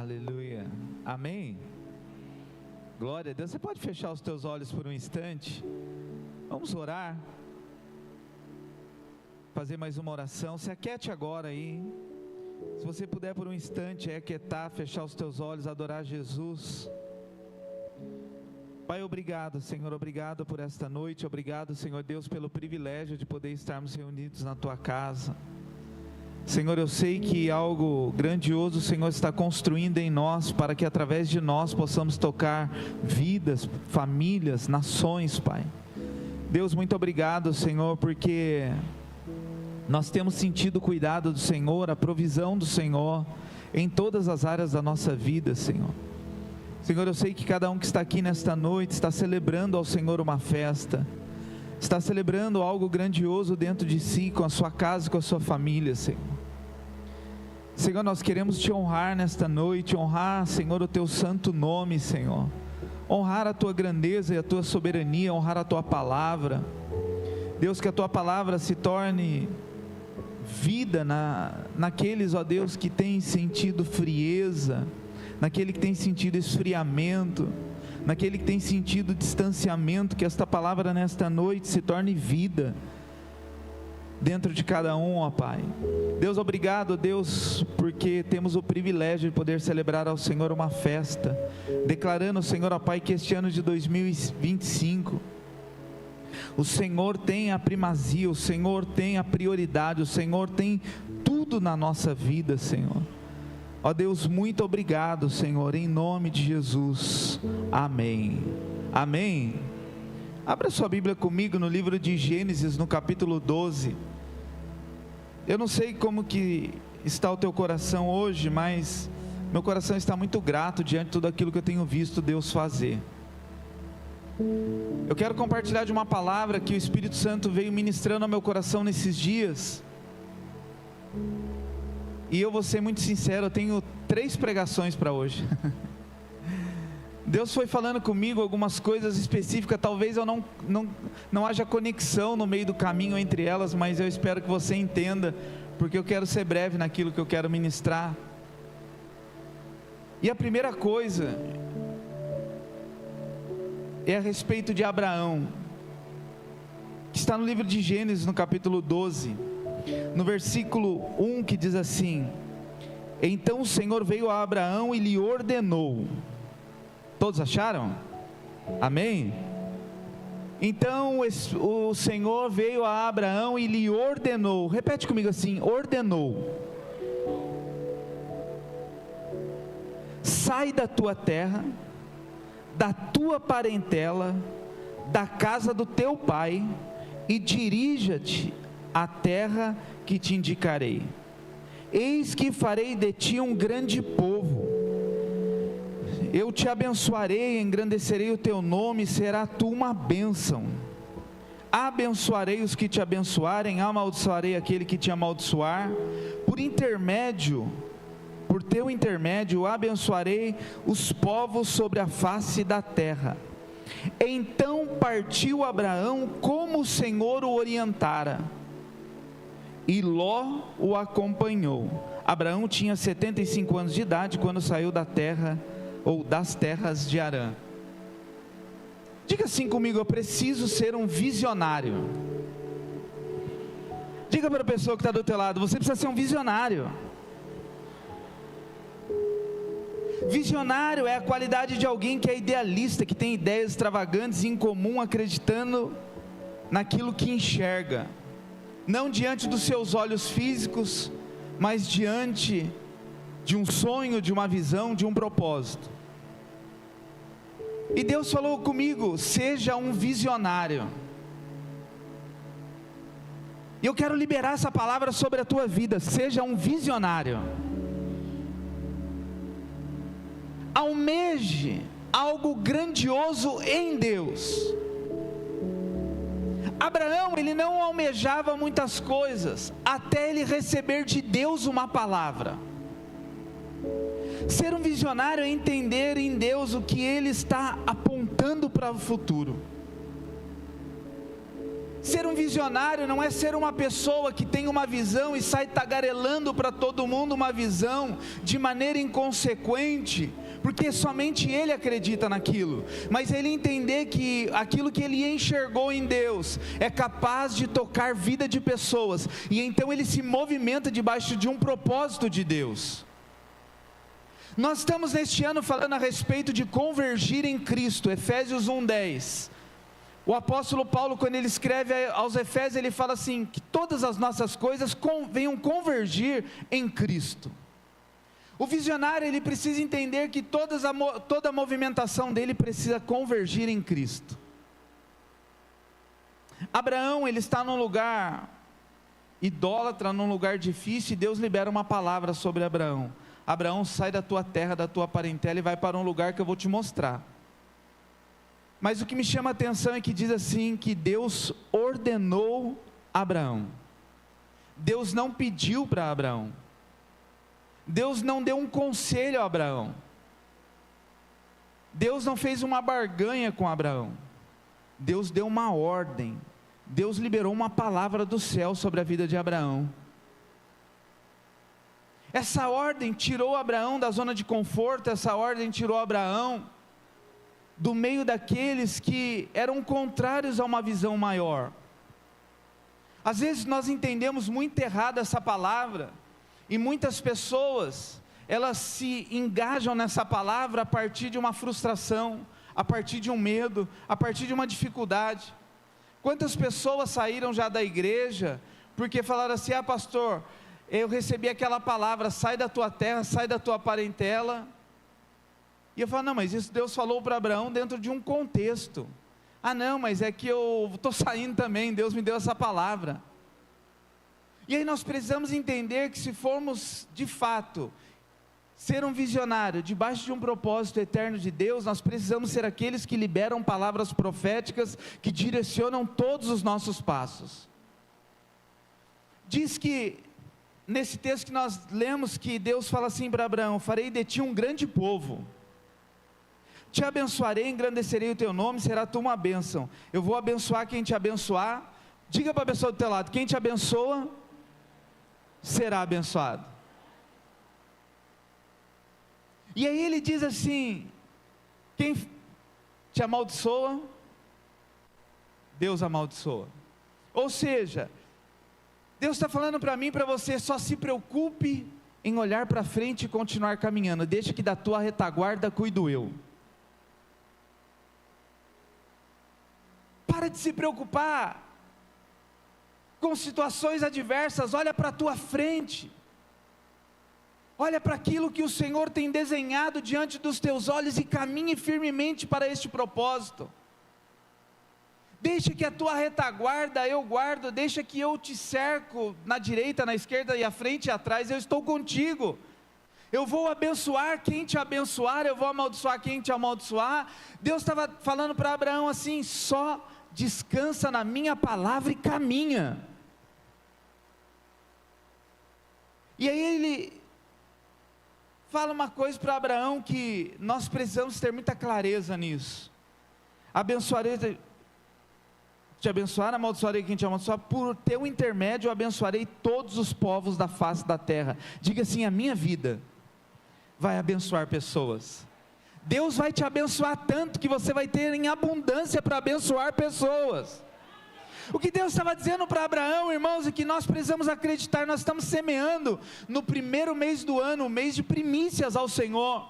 Aleluia, amém? Glória a Deus. Você pode fechar os teus olhos por um instante? Vamos orar, fazer mais uma oração. Se aquiete agora aí, se você puder por um instante aquietar, fechar os teus olhos, adorar Jesus. Pai, obrigado Senhor, obrigado por esta noite, obrigado Senhor Deus pelo privilégio de poder estarmos reunidos na Tua casa. Senhor, eu sei que algo grandioso o Senhor está construindo em nós, para que através de nós possamos tocar vidas, famílias, nações, Pai. Deus, muito obrigado Senhor, porque nós temos sentido o cuidado do Senhor, a provisão do Senhor, em todas as áreas da nossa vida, Senhor. Senhor, eu sei que cada um que está aqui nesta noite, está celebrando ao Senhor uma festa, está celebrando algo grandioso dentro de si, com a sua casa e com a sua família, Senhor. Senhor, nós queremos Te honrar nesta noite, honrar, Senhor, o Teu santo nome, Senhor, honrar a Tua grandeza e a Tua soberania, honrar a Tua palavra. Deus, que a Tua palavra se torne vida naqueles, ó Deus, que têm sentido frieza, naquele que tem sentido esfriamento, naquele que tem sentido distanciamento, que esta palavra nesta noite se torne vida dentro de cada um, ó Pai. Deus, obrigado Deus, porque temos o privilégio de poder celebrar ao Senhor uma festa, declarando, Senhor, ó Pai, que este ano de 2025, o Senhor tem a primazia, o Senhor tem a prioridade, o Senhor tem tudo na nossa vida, Senhor. Ó Deus, muito obrigado Senhor, em nome de Jesus, amém, amém. Abra sua Bíblia comigo no livro de Gênesis, no capítulo 12, eu não sei como que está o teu coração hoje, mas meu coração está muito grato diante de tudo aquilo que eu tenho visto Deus fazer. Eu quero compartilhar de uma palavra que o Espírito Santo veio ministrando ao meu coração nesses dias, e eu vou ser muito sincero, eu tenho 3 pregações para hoje. Deus foi falando comigo algumas coisas específicas, talvez eu não haja conexão no meio do caminho entre elas, mas eu espero que você entenda, porque eu quero ser breve naquilo que eu quero ministrar. E a primeira coisa é a respeito de Abraão, que está no livro de Gênesis, no capítulo 12, no versículo 1, que diz assim: então o Senhor veio a Abraão e lhe ordenou. Todos acharam? Amém? Então o Senhor veio a Abraão e lhe ordenou. Repete comigo assim: ordenou. Sai da tua terra, da tua parentela, da casa do teu pai, e dirija-te à terra que te indicarei. Eis que farei de ti um grande povo, eu te abençoarei, engrandecerei o teu nome, será tu uma bênção. Abençoarei os que te abençoarem, amaldiçoarei aquele que te amaldiçoar. Por teu intermédio, abençoarei os povos sobre a face da terra. Então partiu Abraão como o Senhor o orientara, e Ló o acompanhou. Abraão tinha 75 anos de idade quando saiu da terra, ou das terras de Harã. Diga assim comigo: eu preciso ser um visionário. Diga para a pessoa que está do teu lado: você precisa ser um visionário. Visionário é a qualidade de alguém que é idealista, que tem ideias extravagantes e incomum, acreditando naquilo que enxerga, não diante dos seus olhos físicos, mas diante de um sonho, de uma visão, de um propósito. E Deus falou comigo: seja um visionário. E eu quero liberar essa palavra sobre a tua vida: seja um visionário. Almeje algo grandioso em Deus. Abraão, ele não almejava muitas coisas, até ele receber de Deus uma palavra. Ser um visionário é entender em Deus o que Ele está apontando para o futuro. Ser um visionário não é ser uma pessoa que tem uma visão e sai tagarelando para todo mundo uma visão de maneira inconsequente, porque somente ele acredita naquilo, mas ele entender que aquilo que ele enxergou em Deus é capaz de tocar vida de pessoas, e então ele se movimenta debaixo de um propósito de Deus. Nós estamos neste ano falando a respeito de convergir em Cristo, Efésios 1:10. O apóstolo Paulo, quando ele escreve aos Efésios, ele fala assim, que todas as nossas coisas venham convergir em Cristo. O visionário, ele precisa entender que toda a movimentação dele precisa convergir em Cristo. Abraão, ele está num lugar idólatra, num lugar difícil, e Deus libera uma palavra sobre Abraão. Abraão, sai da tua terra, da tua parentela e vai para um lugar que eu vou te mostrar. Mas o que me chama a atenção é que diz assim, que Deus ordenou Abraão. Deus não pediu para Abraão. Deus não deu um conselho a Abraão. Deus não fez uma barganha com Abraão. Deus deu uma ordem. Deus liberou uma palavra do céu sobre a vida de Abraão. Essa ordem tirou Abraão da zona de conforto, essa ordem tirou Abraão do meio daqueles que eram contrários a uma visão maior. Às vezes nós entendemos muito errado essa palavra, e muitas pessoas, elas se engajam nessa palavra a partir de uma frustração, a partir de um medo, a partir de uma dificuldade. Quantas pessoas saíram já da igreja, porque falaram assim, pastor, eu recebi aquela palavra, sai da tua terra, sai da tua parentela. E eu falo, não, mas isso Deus falou para Abraão dentro de um contexto. Não, mas é que eu estou saindo também, Deus me deu essa palavra. E aí nós precisamos entender que se formos de fato ser um visionário debaixo de um propósito eterno de Deus, nós precisamos ser aqueles que liberam palavras proféticas que direcionam todos os nossos passos. Diz que nesse texto que nós lemos, que Deus fala assim para Abraão, farei de ti um grande povo, te abençoarei, engrandecerei o teu nome, será tu uma bênção. Eu vou abençoar quem te abençoar. Diga para a pessoa do teu lado, quem te abençoa, será abençoado. E aí ele diz assim, quem te amaldiçoa, Deus amaldiçoa. Ou seja, Deus está falando para mim e para você, só se preocupe em olhar para frente e continuar caminhando, deixa que da tua retaguarda cuido eu. Para de se preocupar com situações adversas, olha para a tua frente, olha para aquilo que o Senhor tem desenhado diante dos teus olhos e caminhe firmemente para este propósito. Deixa que a tua retaguarda eu guardo, deixa que eu te cerco na direita, na esquerda e à frente e atrás, eu estou contigo. Eu vou abençoar quem te abençoar, eu vou amaldiçoar quem te amaldiçoar. Deus estava falando para Abraão assim, só descansa na minha palavra e caminha. E aí ele fala uma coisa para Abraão que nós precisamos ter muita clareza nisso. Abençoarei, te abençoar, amaldiçoarei quem te amaldiçoar, por teu intermédio eu abençoarei todos os povos da face da terra. Diga assim, a minha vida vai abençoar pessoas. Deus vai te abençoar tanto que você vai ter em abundância para abençoar pessoas. O que Deus estava dizendo para Abraão, irmãos, é que nós precisamos acreditar, nós estamos semeando no primeiro mês do ano, o mês de primícias ao Senhor,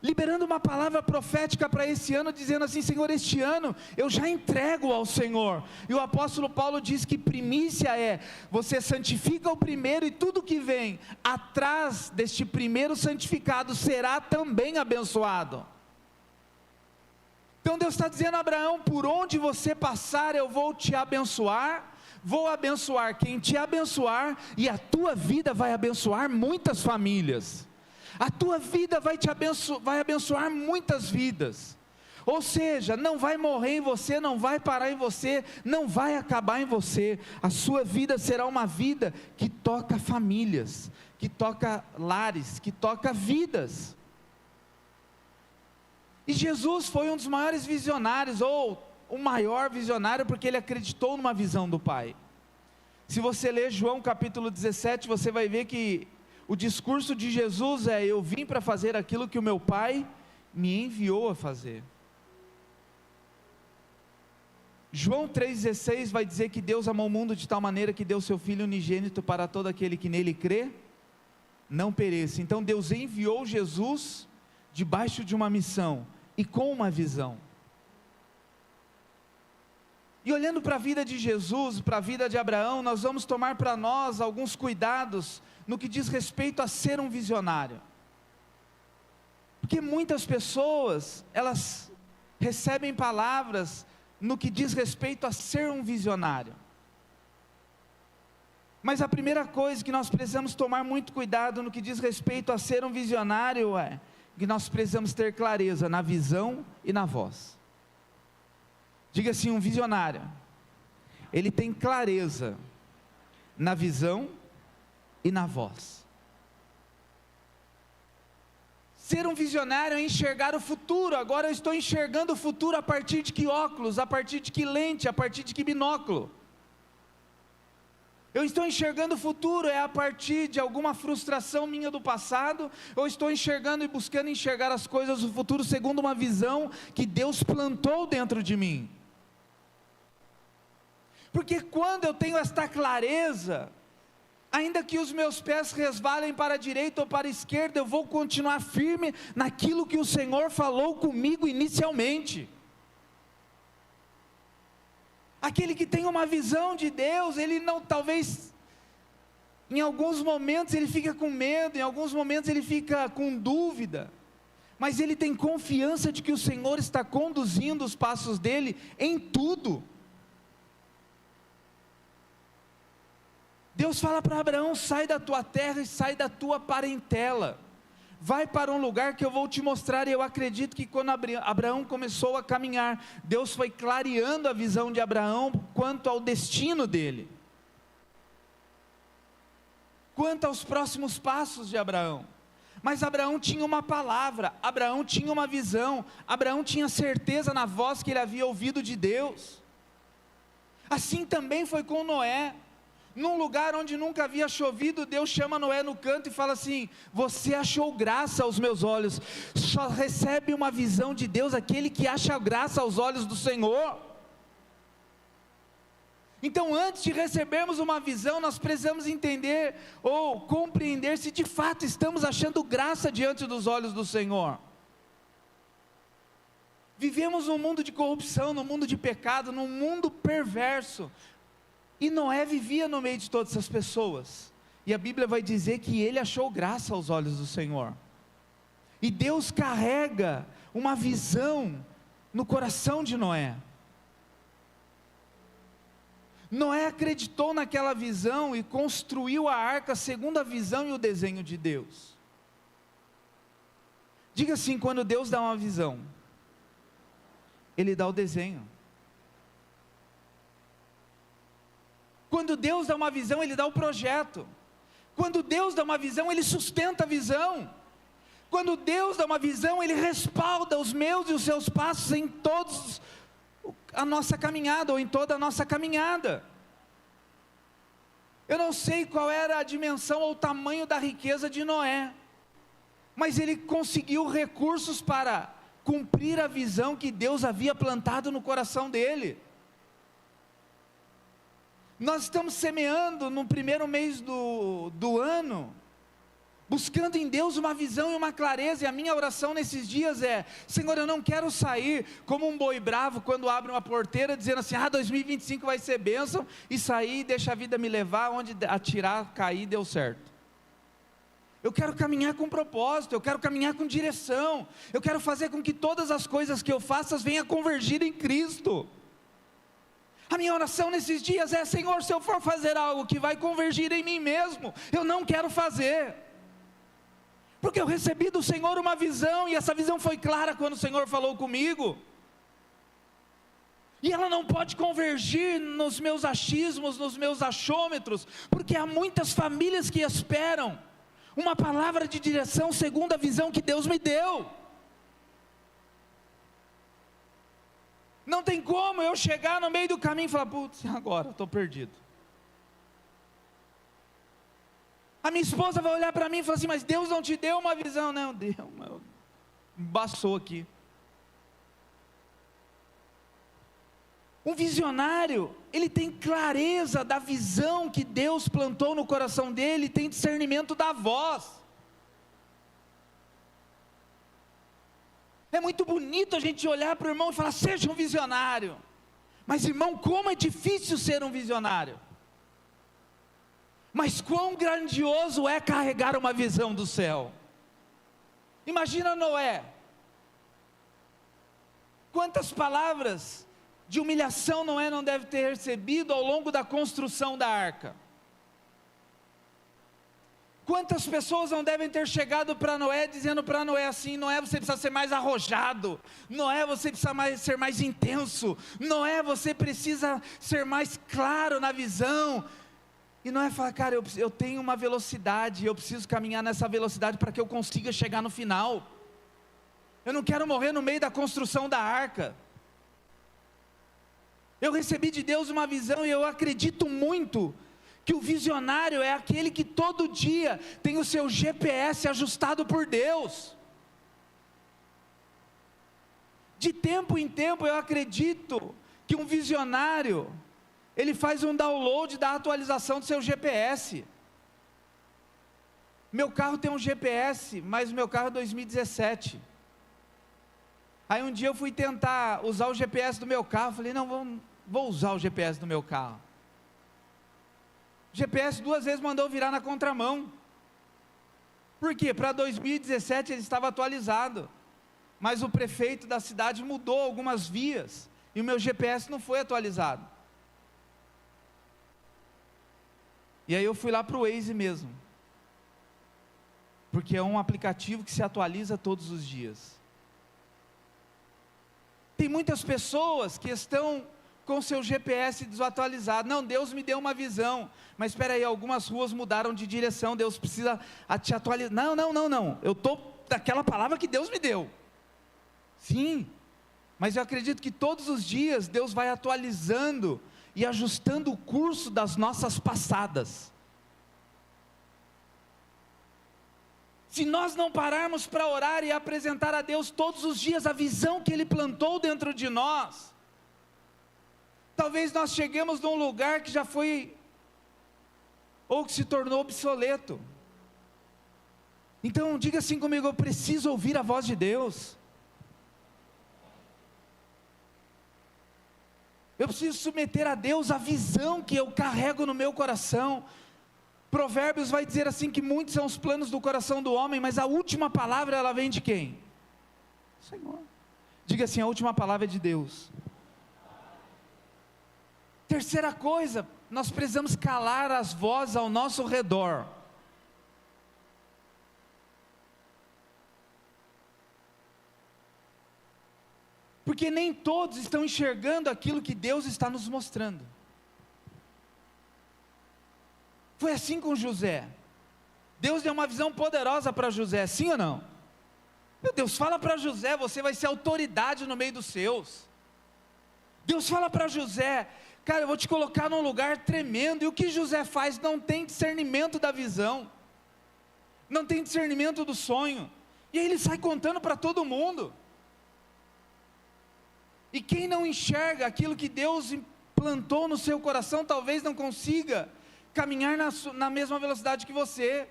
liberando uma palavra profética para esse ano, dizendo assim, Senhor, este ano eu já entrego ao Senhor. E o apóstolo Paulo diz que primícia é, você santifica o primeiro e tudo que vem atrás deste primeiro santificado será também abençoado. Então Deus está dizendo a Abraão, por onde você passar eu vou te abençoar, vou abençoar quem te abençoar, e a tua vida vai abençoar muitas famílias. A tua vida vai abençoar muitas vidas. Ou seja, não vai morrer em você, não vai parar em você, não vai acabar em você. A sua vida será uma vida que toca famílias, que toca lares, que toca vidas. E Jesus foi um dos maiores visionários, ou o maior visionário porque ele acreditou numa visão do Pai. Se você ler João capítulo 17, você vai ver que o discurso de Jesus é: eu vim para fazer aquilo que o meu Pai me enviou a fazer. João 3,16 vai dizer que Deus amou o mundo de tal maneira que deu seu Filho unigênito para todo aquele que nele crê, não pereça. Então Deus enviou Jesus debaixo de uma missão e com uma visão. E olhando para a vida de Jesus, para a vida de Abraão, nós vamos tomar para nós alguns cuidados no que diz respeito a ser um visionário. Porque muitas pessoas, elas recebem palavras no que diz respeito a ser um visionário. Mas a primeira coisa que nós precisamos tomar muito cuidado no que diz respeito a ser um visionário é que nós precisamos ter clareza na visão e na voz. Diga assim: um visionário, ele tem clareza na visão e na voz. Ser um visionário é enxergar o futuro. Agora eu estou enxergando o futuro a partir de que óculos, a partir de que lente, a partir de que binóculo? Eu estou enxergando o futuro a partir de alguma frustração minha do passado, ou estou enxergando e buscando enxergar as coisas do futuro segundo uma visão que Deus plantou dentro de mim? Porque quando eu tenho esta clareza, ainda que os meus pés resvalem para a direita ou para a esquerda, eu vou continuar firme naquilo que o Senhor falou comigo inicialmente. Aquele que tem uma visão de Deus, ele não, talvez, em alguns momentos ele fica com medo, em alguns momentos ele fica com dúvida, mas ele tem confiança de que o Senhor está conduzindo os passos dele em tudo. Deus fala para Abraão: sai da tua terra e sai da tua parentela, vai para um lugar que eu vou te mostrar. E eu acredito que quando Abraão começou a caminhar, Deus foi clareando a visão de Abraão quanto ao destino dele, quanto aos próximos passos de Abraão. Mas Abraão tinha uma palavra, Abraão tinha uma visão, Abraão tinha certeza na voz que ele havia ouvido de Deus. Assim também foi com Noé. Num lugar onde nunca havia chovido, Deus chama Noé no canto e fala assim: você achou graça aos meus olhos. Só recebe uma visão de Deus aquele que acha graça aos olhos do Senhor. Então, antes de recebermos uma visão, nós precisamos entender ou compreender se de fato estamos achando graça diante dos olhos do Senhor. Vivemos num mundo de corrupção, num mundo de pecado, num mundo perverso. E Noé vivia no meio de todas essas pessoas, e a Bíblia vai dizer que ele achou graça aos olhos do Senhor. E Deus carrega uma visão no coração de Noé. Noé acreditou naquela visão e construiu a arca segundo a visão e o desenho de Deus. Diga assim: quando Deus dá uma visão, Ele dá o desenho. Quando Deus dá uma visão, Ele dá o projeto. Quando Deus dá uma visão, Ele sustenta a visão. Quando Deus dá uma visão, Ele respalda os meus e os seus passos em todos a nossa caminhada, ou em toda a nossa caminhada. Eu não sei qual era a dimensão ou o tamanho da riqueza de Noé, mas ele conseguiu recursos para cumprir a visão que Deus havia plantado no coração dele. Nós estamos semeando no primeiro mês do ano, buscando em Deus uma visão e uma clareza, e a minha oração nesses dias é: Senhor, eu não quero sair como um boi bravo quando abre uma porteira, dizendo assim: 2025 vai ser bênção, e sair e deixa a vida me levar, onde atirar, cair, deu certo. Eu quero caminhar com propósito, eu quero caminhar com direção, eu quero fazer com que todas as coisas que eu faça venham a convergir em Cristo. A minha oração nesses dias é: Senhor, se eu for fazer algo que vai convergir em mim mesmo, eu não quero fazer, porque eu recebi do Senhor uma visão, e essa visão foi clara quando o Senhor falou comigo, e ela não pode convergir nos meus achismos, nos meus achômetros, porque há muitas famílias que esperam uma palavra de direção segundo a visão que Deus me deu. Não tem como eu chegar no meio do caminho e falar, putz, agora estou perdido. A minha esposa vai olhar para mim e falar assim, mas Deus não te deu uma visão? Não, deu, embaçou aqui. Um visionário, ele tem clareza da visão que Deus plantou no coração dele, tem discernimento da voz. É muito bonito a gente olhar para o irmão e falar, seja um visionário. Mas irmão, como é difícil ser um visionário. Mas quão grandioso é carregar uma visão do céu. Imagina Noé. Quantas palavras de humilhação Noé não deve ter recebido ao longo da construção da arca. Quantas pessoas não devem ter chegado para Noé, dizendo para Noé assim, Noé, você precisa ser mais arrojado, Noé, você precisa ser mais intenso, Noé, você precisa ser mais claro na visão. E Noé fala, cara, eu tenho uma velocidade, eu preciso caminhar nessa velocidade para que eu consiga chegar no final. Eu não quero morrer no meio da construção da arca. Eu recebi de Deus uma visão e eu acredito muito que o visionário é aquele que todo dia tem o seu GPS ajustado por Deus. De tempo em tempo eu acredito que um visionário, ele faz um download da atualização do seu GPS. Meu carro tem um GPS, mas o meu carro é 2017. Aí um dia eu fui tentar usar o GPS do meu carro, falei, não, vou usar o GPS do meu carro. O GPS 2 vezes mandou virar na contramão. Por quê? Para 2017 ele estava atualizado, mas o prefeito da cidade mudou algumas vias, e o meu GPS não foi atualizado. E aí eu fui lá para o Waze mesmo, porque é um aplicativo que se atualiza todos os dias. Tem muitas pessoas que estão com seu GPS desatualizado. Não, Deus me deu uma visão, mas espera aí, algumas ruas mudaram de direção, Deus precisa te atualizar. Não, eu estou daquela palavra que Deus me deu. Sim, mas eu acredito que todos os dias Deus vai atualizando e ajustando o curso das nossas passadas. Se nós não pararmos para orar e apresentar a Deus todos os dias a visão que Ele plantou dentro de nós, talvez nós cheguemos num lugar que já foi, ou que se tornou obsoleto. Então diga assim comigo, eu preciso ouvir a voz de Deus. Eu preciso submeter a Deus a visão que eu carrego no meu coração. Provérbios vai dizer assim que muitos são os planos do coração do homem, mas a última palavra ela vem de quem? Senhor. Diga assim, a última palavra é de Deus. Terceira coisa, nós precisamos calar as vozes ao nosso redor. Porque nem todos estão enxergando aquilo que Deus está nos mostrando. Foi assim com José. Deus deu uma visão poderosa para José, sim ou não? Meu Deus, fala para José, você vai ser autoridade no meio dos seus. Deus fala para José, cara, eu vou te colocar num lugar tremendo. E o que José faz? Não tem discernimento da visão, não tem discernimento do sonho, e aí ele sai contando para todo mundo. E quem não enxerga aquilo que Deus implantou no seu coração, talvez não consiga caminhar na mesma velocidade que você.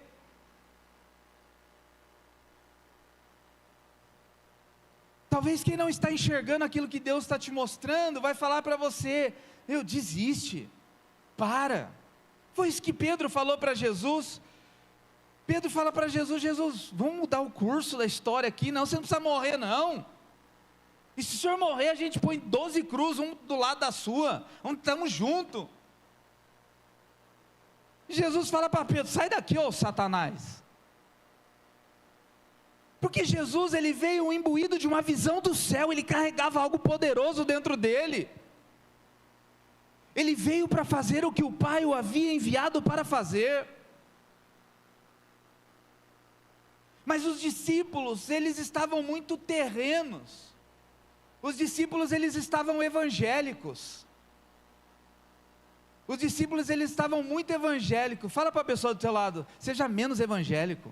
Talvez quem não está enxergando aquilo que Deus está te mostrando, vai falar para você, desiste, para. Foi isso que Pedro falou para Jesus. Pedro fala para Jesus, vamos mudar o curso da história aqui, não, você não precisa morrer não. E se o senhor morrer, a gente põe 12 cruzes, um do lado da sua, onde estamos juntos. Jesus fala para Pedro, sai daqui, ô Satanás. Porque Jesus, ele veio imbuído de uma visão do céu, ele carregava algo poderoso dentro dele. Ele veio para fazer o que o Pai o havia enviado para fazer. Mas os discípulos, eles estavam muito terrenos. Os discípulos, eles estavam evangélicos. Os discípulos, eles estavam muito evangélicos. Fala para a pessoa do seu lado, seja menos evangélico.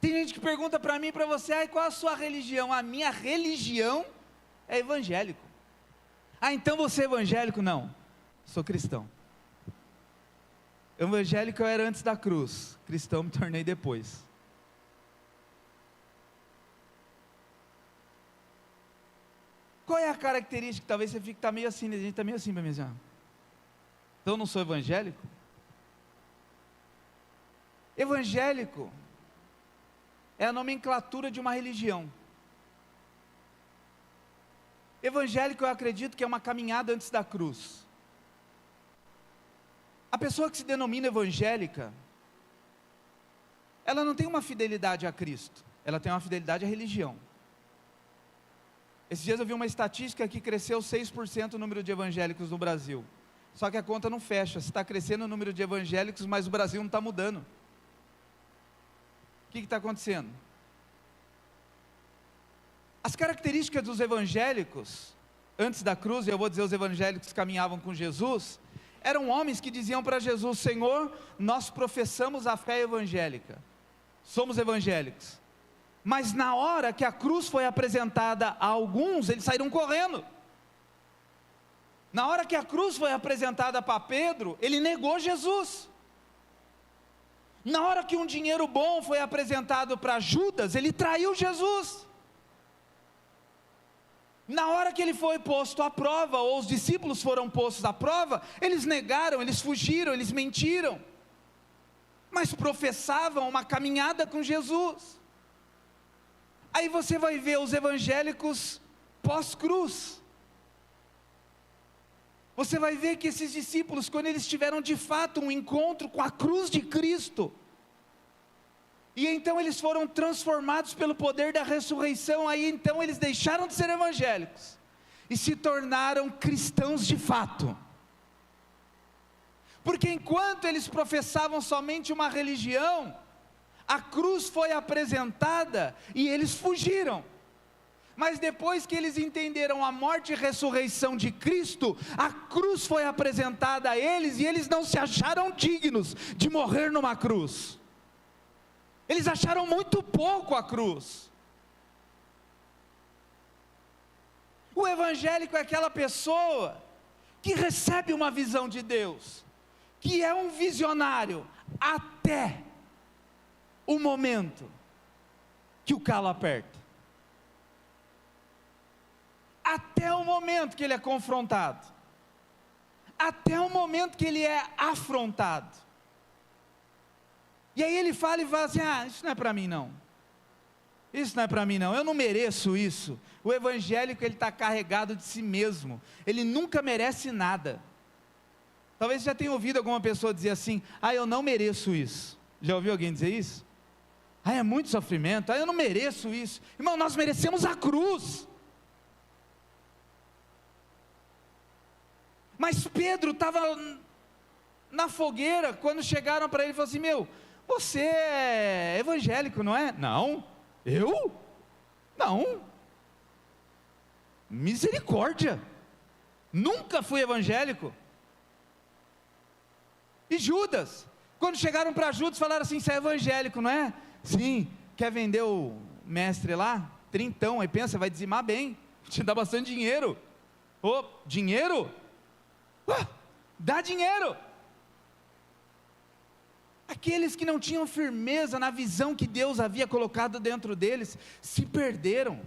Tem gente que pergunta para mim e para você, qual a sua religião? A minha religião é evangélico. Então você é evangélico? Não, sou cristão. Evangélico eu era antes da cruz, cristão me tornei depois. Qual é a característica? Talvez você fique meio assim, a gente está meio assim para mim. Então eu não sou evangélico? Evangélico é a nomenclatura de uma religião. Evangélico eu acredito que é uma caminhada antes da cruz. A pessoa que se denomina evangélica, ela não tem uma fidelidade a Cristo, ela tem uma fidelidade à religião. Esses dias eu vi uma estatística que cresceu 6% o número de evangélicos no Brasil. Só que a conta não fecha, está crescendo o número de evangélicos, mas o Brasil não está mudando. O que está acontecendo? As características dos evangélicos, antes da cruz, eu vou dizer os evangélicos que caminhavam com Jesus, eram homens que diziam para Jesus: Senhor, nós professamos a fé evangélica, somos evangélicos, mas na hora que a cruz foi apresentada a alguns, eles saíram correndo. Na hora que a cruz foi apresentada para Pedro, ele negou Jesus. Na hora que um dinheiro bom foi apresentado para Judas, ele traiu Jesus. Na hora que ele foi posto à prova, ou os discípulos foram postos à prova, eles negaram, eles fugiram, eles mentiram, mas professavam uma caminhada com Jesus. Aí você vai ver os evangélicos pós-cruz. Você vai ver que esses discípulos, quando eles tiveram de fato um encontro com a cruz de Cristo, e então eles foram transformados pelo poder da ressurreição, aí então eles deixaram de ser evangélicos, e se tornaram cristãos de fato, porque enquanto eles professavam somente uma religião, a cruz foi apresentada, e eles fugiram. Mas depois que eles entenderam a morte e ressurreição de Cristo, a cruz foi apresentada a eles, e eles não se acharam dignos de morrer numa cruz. Eles acharam muito pouco a cruz. O evangélico é aquela pessoa que recebe uma visão de Deus, que é um visionário, até o momento que o calo aperta. Até o momento que ele é confrontado, até o momento que ele é afrontado, e aí ele fala assim: isso não é para mim não, isso não é para mim não, eu não mereço isso. O evangélico, ele está carregado de si mesmo, ele nunca merece nada. Talvez você já tenha ouvido alguma pessoa dizer assim: eu não mereço isso. Já ouviu alguém dizer isso? É muito sofrimento, eu não mereço isso. Irmão, nós merecemos a cruz. Mas Pedro estava na fogueira, quando chegaram para ele e falaram assim: você é evangélico, não é? Não, eu? Não, misericórdia, nunca fui evangélico. E Judas, quando chegaram para Judas, falaram assim: você é evangélico, não é? Sim. Quer vender o mestre lá? Trintão, aí pensa, vai dizimar bem, te dá bastante dinheiro. Dinheiro? Dá dinheiro. Aqueles que não tinham firmeza na visão que Deus havia colocado dentro deles, se perderam.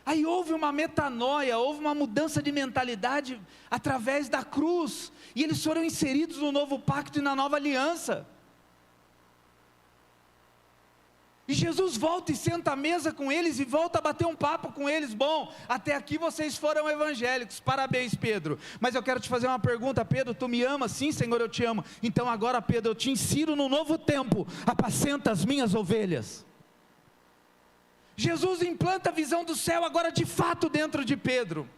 Aí houve uma metanoia, houve uma mudança de mentalidade através da cruz, e eles foram inseridos no novo pacto e na nova aliança. E Jesus volta e senta à mesa com eles, e volta a bater um papo com eles: bom, até aqui vocês foram evangélicos, parabéns Pedro, mas eu quero te fazer uma pergunta. Pedro, tu me amas? Sim Senhor, eu te amo. Então agora Pedro, eu te insiro no novo tempo, apacenta as minhas ovelhas. Jesus implanta a visão do céu agora de fato dentro de Pedro,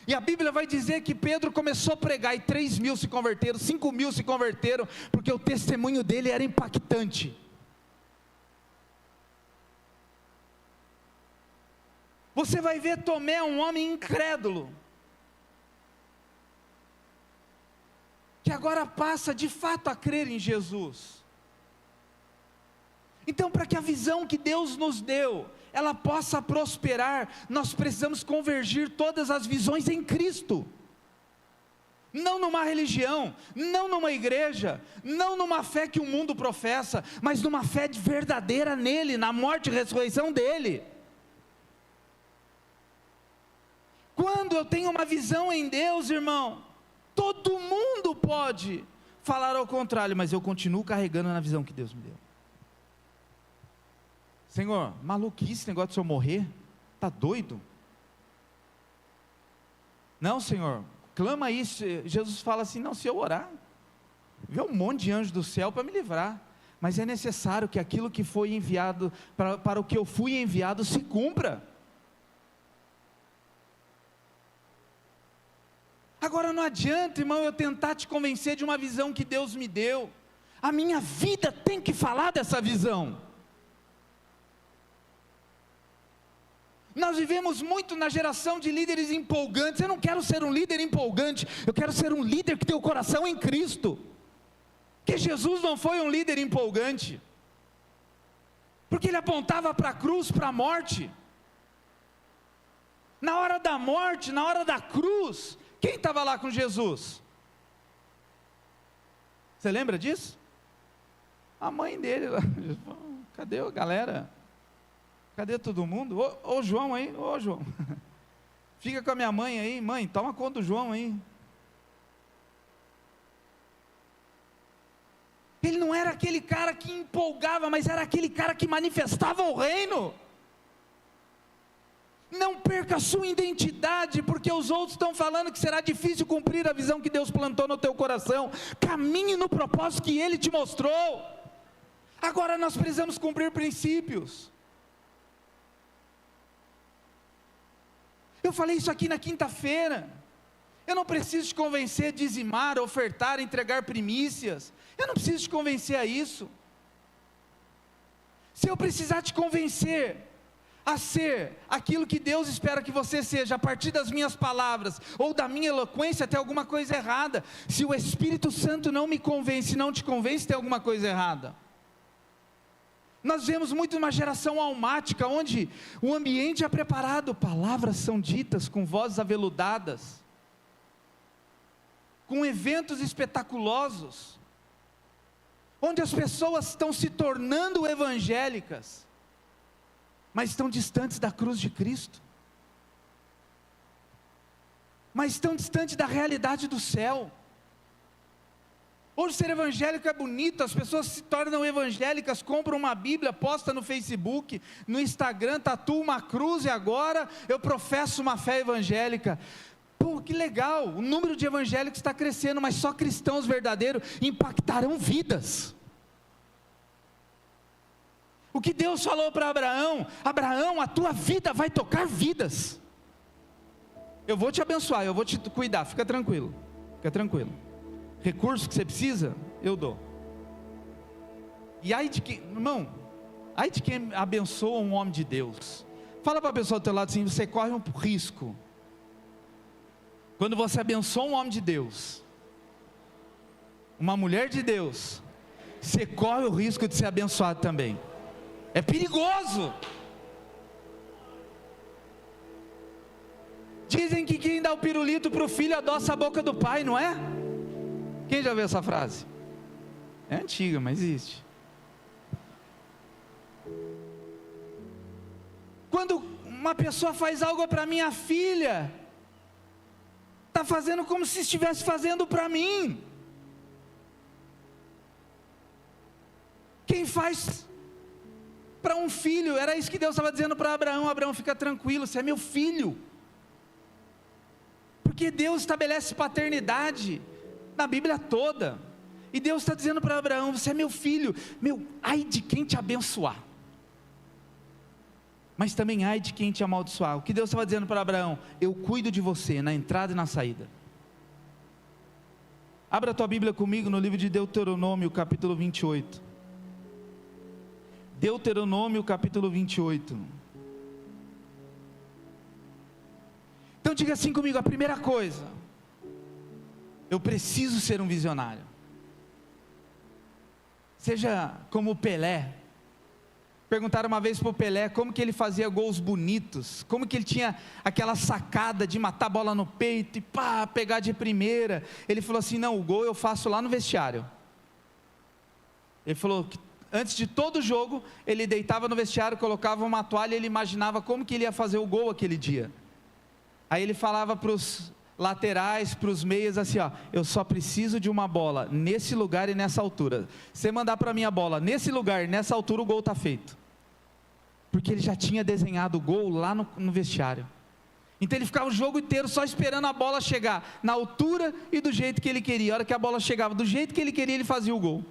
E a Bíblia vai dizer que Pedro começou a pregar, e 3.000 se converteram, 5.000 se converteram, porque o testemunho dele era impactante. Você vai ver Tomé, um homem incrédulo, que agora passa de fato a crer em Jesus. Então, para que a visão que Deus nos deu, ela possa prosperar, nós precisamos convergir todas as visões em Cristo. Não numa religião, não numa igreja, não numa fé que o mundo professa, mas numa fé verdadeira nele, na morte e ressurreição dele. Quando eu tenho uma visão em Deus, irmão, todo mundo pode falar ao contrário, mas eu continuo carregando na visão que Deus me deu. Senhor, maluquice esse negócio de eu morrer, está doido? Não, Senhor, clama isso. Jesus fala assim, não, se eu orar, vê um monte de anjos do céu para me livrar, mas é necessário que aquilo que foi enviado, para o que eu fui enviado, se cumpra. Agora não adianta, irmão, eu tentar te convencer de uma visão que Deus me deu, a minha vida tem que falar dessa visão. Nós vivemos muito na geração de líderes empolgantes. Eu não quero ser um líder empolgante, eu quero ser um líder que tem o coração em Cristo. Que Jesus não foi um líder empolgante, porque ele apontava para a cruz, para a morte. Na hora da morte, na hora da cruz, quem estava lá com Jesus? Você lembra disso? A mãe dele lá. Cadê a galera? Cadê todo mundo? Ô João aí, ô João, fica com a minha mãe aí, mãe, toma conta do João aí. Ele não era aquele cara que empolgava, mas era aquele cara que manifestava o reino. Não perca a sua identidade, porque os outros estão falando que será difícil cumprir a visão que Deus plantou no teu coração. Caminhe no propósito que Ele te mostrou. Agora nós precisamos cumprir princípios. Eu falei isso aqui na quinta-feira. Eu não preciso te convencer a dizimar, ofertar, entregar primícias. Eu não preciso te convencer a isso. Se eu precisar te convencer a ser aquilo que Deus espera que você seja, a partir das minhas palavras, ou da minha eloquência, tem alguma coisa errada. Se o Espírito Santo não me convence, não te convence, tem alguma coisa errada. Nós vemos muito uma geração almática, onde o ambiente é preparado, palavras são ditas com vozes aveludadas, com eventos espetaculosos, onde as pessoas estão se tornando evangélicas, mas estão distantes da cruz de Cristo, mas estão distantes da realidade do céu. Hoje ser evangélico é bonito, as pessoas se tornam evangélicas, compram uma Bíblia, postam no Facebook, no Instagram, tatuam uma cruz e agora eu professo uma fé evangélica. Pô, que legal, o número de evangélicos está crescendo, mas só cristãos verdadeiros impactarão vidas. O que Deus falou para Abraão: Abraão, a tua vida vai tocar vidas. Eu vou te abençoar, eu vou te cuidar, fica tranquilo, fica tranquilo. Recurso que você precisa, eu dou. E aí de quem, irmão, aí de quem abençoa um homem de Deus. Fala para a pessoa do teu lado assim: você corre um risco. Quando você abençoa um homem de Deus, uma mulher de Deus, você corre o risco de ser abençoado também. É perigoso. Dizem que quem dá o pirulito para o filho adoça a boca do pai, não é? Quem já viu essa frase? É antiga, mas existe. Quando uma pessoa faz algo para minha filha, está fazendo como se estivesse fazendo para mim. Quem faz para um filho, era isso que Deus estava dizendo para Abraão: Abraão, fica tranquilo, você é meu filho. Porque Deus estabelece paternidade na Bíblia toda, e Deus está dizendo para Abraão: você é meu filho, ai de quem te abençoar. mas também ai de quem te amaldiçoar. O que Deus estava dizendo para Abraão? Eu cuido de você na entrada e na saída. Abra a tua Bíblia comigo no livro de Deuteronômio, capítulo 28. Deuteronômio, capítulo 28. Então diga assim comigo, a primeira coisa: eu preciso ser um visionário. Seja como o Pelé. Perguntaram uma vez para o Pelé como que ele fazia gols bonitos, como que ele tinha aquela sacada de matar a bola no peito e pá, pegar de primeira. Ele falou assim: não, o gol eu faço lá no vestiário. Ele falou que antes de todo jogo, ele deitava no vestiário, colocava uma toalha e ele imaginava como que ele ia fazer o gol aquele dia. Aí ele falava para os laterais, para os meias assim, ó, eu só preciso de uma bola nesse lugar e nessa altura. Você mandar para mim a bola nesse lugar e nessa altura, o gol está feito. Porque ele já tinha desenhado o gol lá no vestiário. Então ele ficava o jogo inteiro só esperando a bola chegar na altura e do jeito que ele queria. A hora que a bola chegava do jeito que ele queria, ele fazia o gol.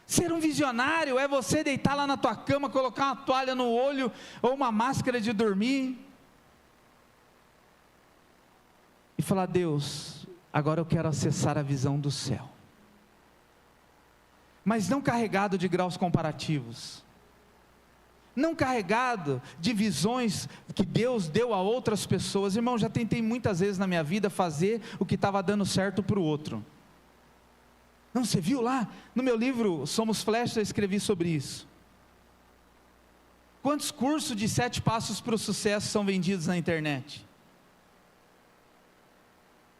Ser um visionário é você deitar lá na tua cama, colocar uma toalha no olho ou uma máscara de dormir e falar: Deus, agora eu quero acessar a visão do céu. Mas não carregado de graus comparativos, não carregado de visões que Deus deu a outras pessoas. Irmão, já tentei muitas vezes na minha vida fazer o que estava dando certo para o outro. Não, você viu lá, no meu livro Somos Flecha, eu escrevi sobre isso. Quantos cursos de 7 passos para o sucesso são vendidos na internet?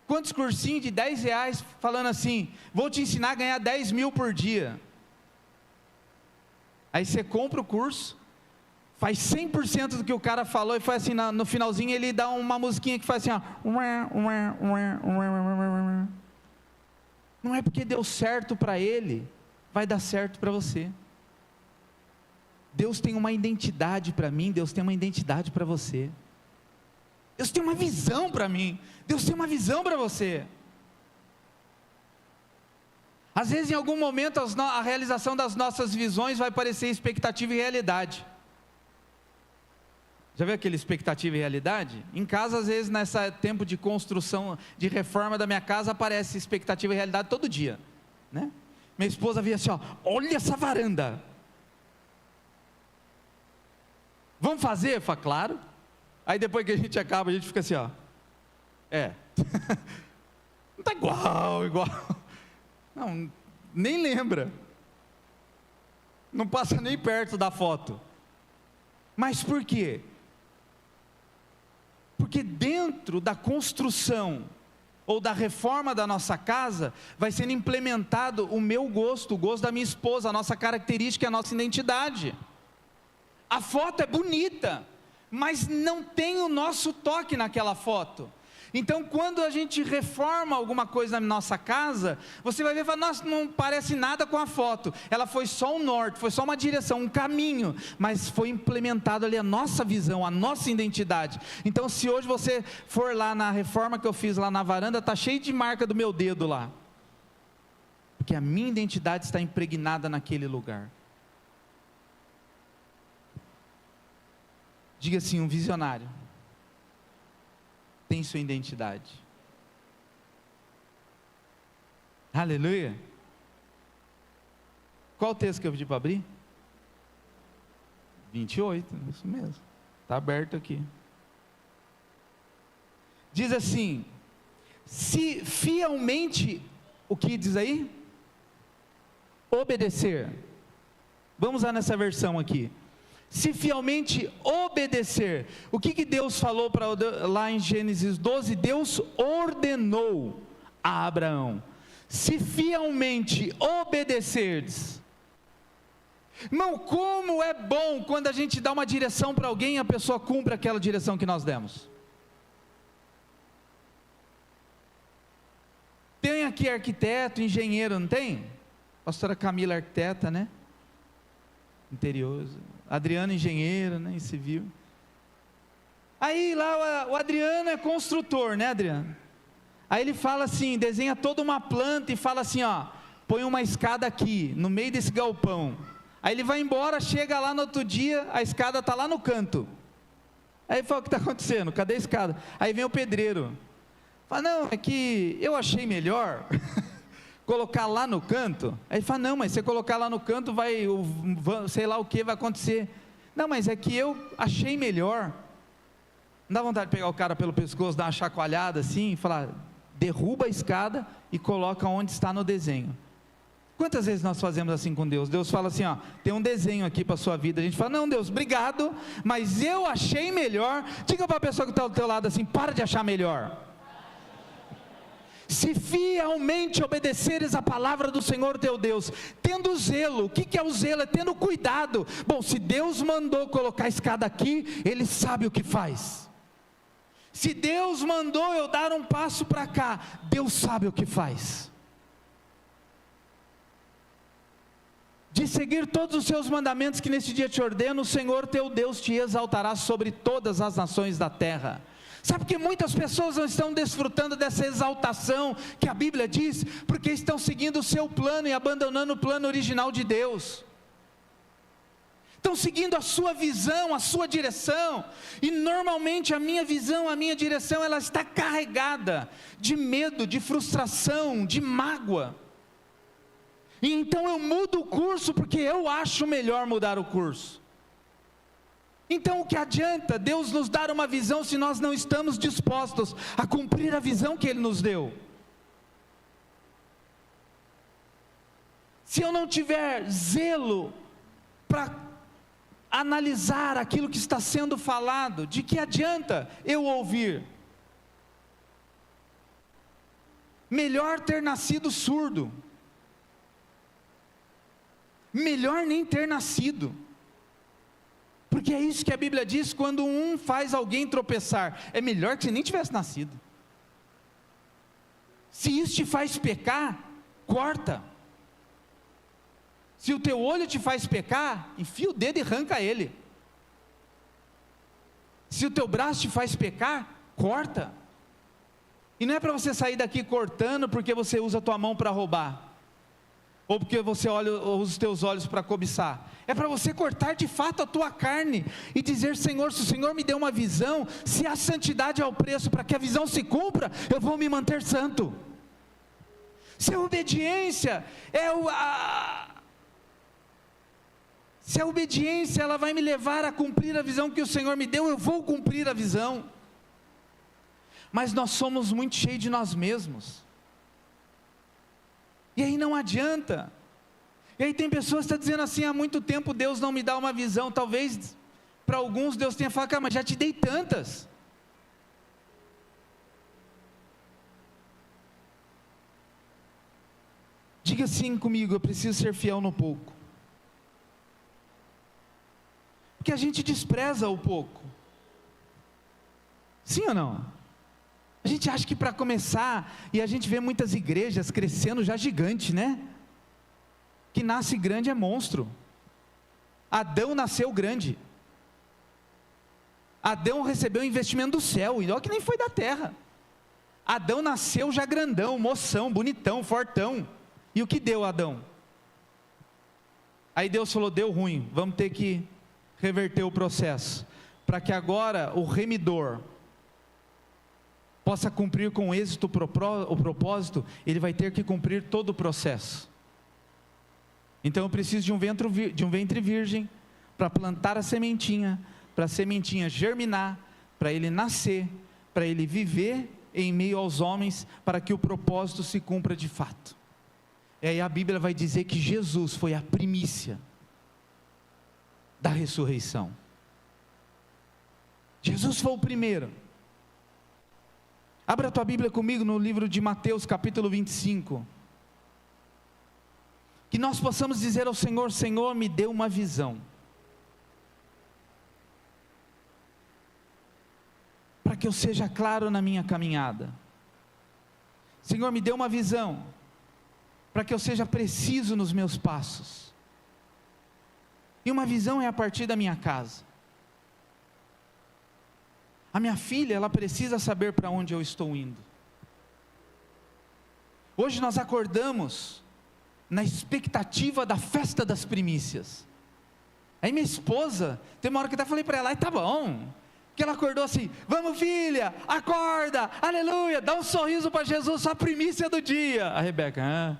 Quantos cursinhos de R$10 falando assim: vou te ensinar a ganhar 10 mil por dia. Aí você compra o curso, faz 100% do que o cara falou e faz assim, no finalzinho ele dá uma musiquinha que faz assim, ó. Não é porque deu certo para ele, vai dar certo para você. Deus tem uma identidade para mim, Deus tem uma identidade para você. Deus tem uma visão para mim, Deus tem uma visão para você. Às vezes em algum momento a realização das nossas visões vai parecer expectativa e realidade. Já viu aquele expectativa e realidade? Em casa, às vezes, nesse tempo de construção, de reforma da minha casa, aparece expectativa e realidade todo dia, né? Minha esposa via assim, ó, olha essa varanda. Vamos fazer? Eu falo, claro. Aí depois que a gente acaba, a gente fica assim, ó. Não está igual. Não, nem lembra. Não passa nem perto da foto. Mas por quê? Porque dentro da construção ou da reforma da nossa casa, vai sendo implementado o meu gosto, o gosto da minha esposa, a nossa característica, a nossa identidade. A foto é bonita, mas não tem o nosso toque naquela foto. Então quando a gente reforma alguma coisa na nossa casa, você vai ver e fala, nossa, não parece nada com a foto, ela foi só um norte, foi só uma direção, um caminho, mas foi implementado ali a nossa visão, a nossa identidade. Então se hoje você for lá na reforma que eu fiz lá na varanda, está cheio de marca do meu dedo lá, porque a minha identidade está impregnada naquele lugar. Diga assim, um visionário tem sua identidade. Aleluia. Qual o texto que eu pedi para abrir? 28, isso mesmo, está aberto aqui. Diz assim, se fielmente, o que diz aí? Obedecer. Vamos lá nessa versão aqui. Se fielmente obedecer, o que Deus falou lá em Gênesis 12? Deus ordenou a Abraão, se fielmente obedecerdes. Irmão, como é bom quando a gente dá uma direção para alguém e a pessoa cumpre aquela direção que nós demos. Tem aqui arquiteto, engenheiro, não tem? Pastora Camila, arquiteta, né? Interiores. Adriano, engenheiro, né, em civil. Aí lá o Adriano é construtor, né, Adriano? Aí ele fala assim, desenha toda uma planta e fala assim, ó, põe uma escada aqui, no meio desse galpão. Aí ele vai embora, chega lá no outro dia, a escada está lá no canto. Aí ele fala: o que está acontecendo? Cadê a escada? Aí vem o pedreiro, fala: não, é que eu achei melhor colocar lá no canto. Aí ele fala: não, mas se você colocar lá no canto, sei lá o que vai acontecer. Não, mas é que eu achei melhor. Não dá vontade de pegar o cara pelo pescoço, dar uma chacoalhada assim, e falar: derruba a escada e coloca onde está no desenho. Quantas vezes nós fazemos assim com Deus? Deus fala assim: ó, tem um desenho aqui para a sua vida. A gente fala: não, Deus, obrigado, mas eu achei melhor. Diga para a pessoa que está do teu lado assim: para de achar melhor. Se fielmente obedeceres a palavra do Senhor teu Deus, tendo zelo. O que é o zelo? É tendo cuidado. Bom, se Deus mandou colocar a escada aqui, Ele sabe o que faz. Se Deus mandou eu dar um passo para cá, Deus sabe o que faz. De seguir todos os seus mandamentos que neste dia te ordeno, o Senhor teu Deus te exaltará sobre todas as nações da terra. Sabe que muitas pessoas não estão desfrutando dessa exaltação que a Bíblia diz, porque estão seguindo o seu plano e abandonando o plano original de Deus. Estão seguindo a sua visão, a sua direção, e normalmente a minha visão, a minha direção, ela está carregada de medo, de frustração, de mágoa. E então eu mudo o curso porque eu acho melhor mudar o curso. Então o que adianta Deus nos dar uma visão se nós não estamos dispostos a cumprir a visão que Ele nos deu? Se eu não tiver zelo para analisar aquilo que está sendo falado, de que adianta eu ouvir? Melhor ter nascido surdo. Melhor nem ter nascido. Porque é isso que a Bíblia diz: quando um faz alguém tropeçar, é melhor que você nem tivesse nascido. Se isso te faz pecar, corta. Se o teu olho te faz pecar, enfia o dedo e arranca ele. Se o teu braço te faz pecar, corta. E não é para você sair daqui cortando porque você usa a tua mão para roubar, ou porque você usa os teus olhos para cobiçar. É para você cortar de fato a tua carne e dizer: Senhor, se o Senhor me deu uma visão, se a santidade é o preço para que a visão se cumpra, eu vou me manter santo. Se a obediência se a obediência ela vai me levar a cumprir a visão que o Senhor me deu, eu vou cumprir a visão. Mas nós somos muito cheios de nós mesmos. E aí não adianta. E aí tem pessoas que estão dizendo assim: há muito tempo Deus não me dá uma visão. Talvez para alguns Deus tenha falado: cara, mas já te dei tantas. Diga assim comigo: eu preciso ser fiel no pouco. Porque a gente despreza o pouco. Sim ou não? A gente acha que para começar, e a gente vê muitas igrejas crescendo já gigante, né? Que nasce grande é monstro. Adão nasceu grande. Adão recebeu o investimento do céu, e olha que nem foi da terra. Adão nasceu já grandão, moção, bonitão, fortão. E o que deu Adão? Aí Deus falou: deu ruim, vamos ter que reverter o processo, para que agora o remidor possa cumprir com êxito o propósito. Ele vai ter que cumprir todo o processo. Então eu preciso de um ventre virgem, para plantar a sementinha, para a sementinha germinar, para ele nascer, para ele viver em meio aos homens, para que o propósito se cumpra de fato. E aí a Bíblia vai dizer que Jesus foi a primícia da ressurreição. Jesus foi o primeiro. Abra a tua Bíblia comigo no livro de Mateus capítulo 25. Que nós possamos dizer ao Senhor: Senhor, me dê uma visão, para que eu seja claro na minha caminhada. Senhor, me dê uma visão, para que eu seja preciso nos meus passos. E uma visão é a partir da minha casa. A minha filha, ela precisa saber para onde eu estou indo. Hoje nós acordamos na expectativa da festa das primícias. Aí minha esposa, tem uma hora que eu até falei para ela, tá bom, que ela acordou assim, vamos filha, acorda, aleluia, dá um sorriso para Jesus, só a primícia do dia. A Rebeca,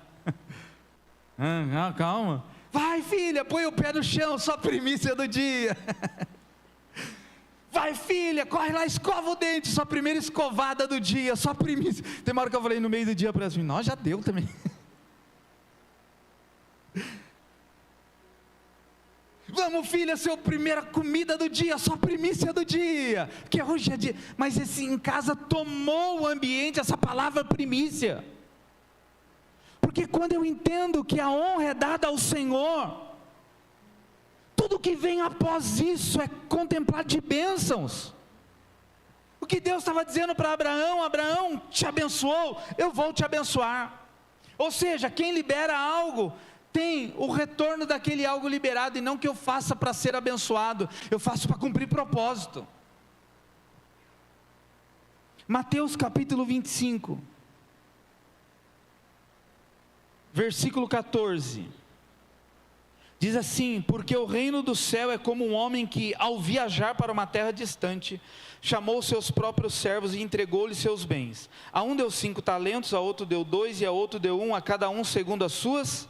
calma, vai filha, põe o pé no chão, só a primícia do dia. Vai filha, corre lá, escova o dente, só a primeira escovada do dia, só a primícia. Tem uma hora que eu falei no meio do dia para ela assim, não, já deu também. Vamos filha, sua primeira comida do dia, só a primícia do dia, que hoje é dia, mas esse em casa tomou o ambiente, essa palavra primícia, porque quando eu entendo que a honra é dada ao Senhor, tudo que vem após isso é contemplado de bênçãos. O que Deus estava dizendo para Abraão, Abraão te abençoou, eu vou te abençoar, ou seja, quem libera algo, tem o retorno daquele algo liberado, e não que eu faça para ser abençoado, eu faço para cumprir propósito. Mateus capítulo 25, versículo 14, diz assim: porque o reino do céu é como um homem que, ao viajar para uma terra distante, chamou seus próprios servos e entregou-lhes seus bens. A um deu 5 talentos, a outro deu 2, e a outro deu 1, a cada um segundo as suas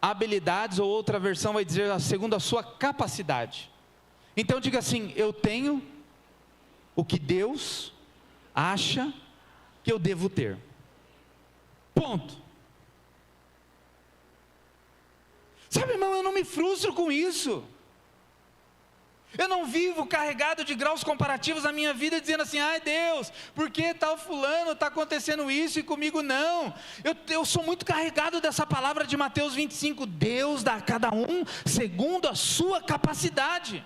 habilidades, ou outra versão vai dizer segundo a sua capacidade. Então diga assim: eu tenho o que Deus acha que eu devo ter, ponto. Sabe, irmão, eu não me frustro com isso. Eu não vivo carregado de graus comparativos na minha vida, dizendo assim, ai Deus, por que tal fulano está acontecendo isso e comigo não? Eu sou muito carregado dessa palavra de Mateus 25, Deus dá a cada um segundo a sua capacidade.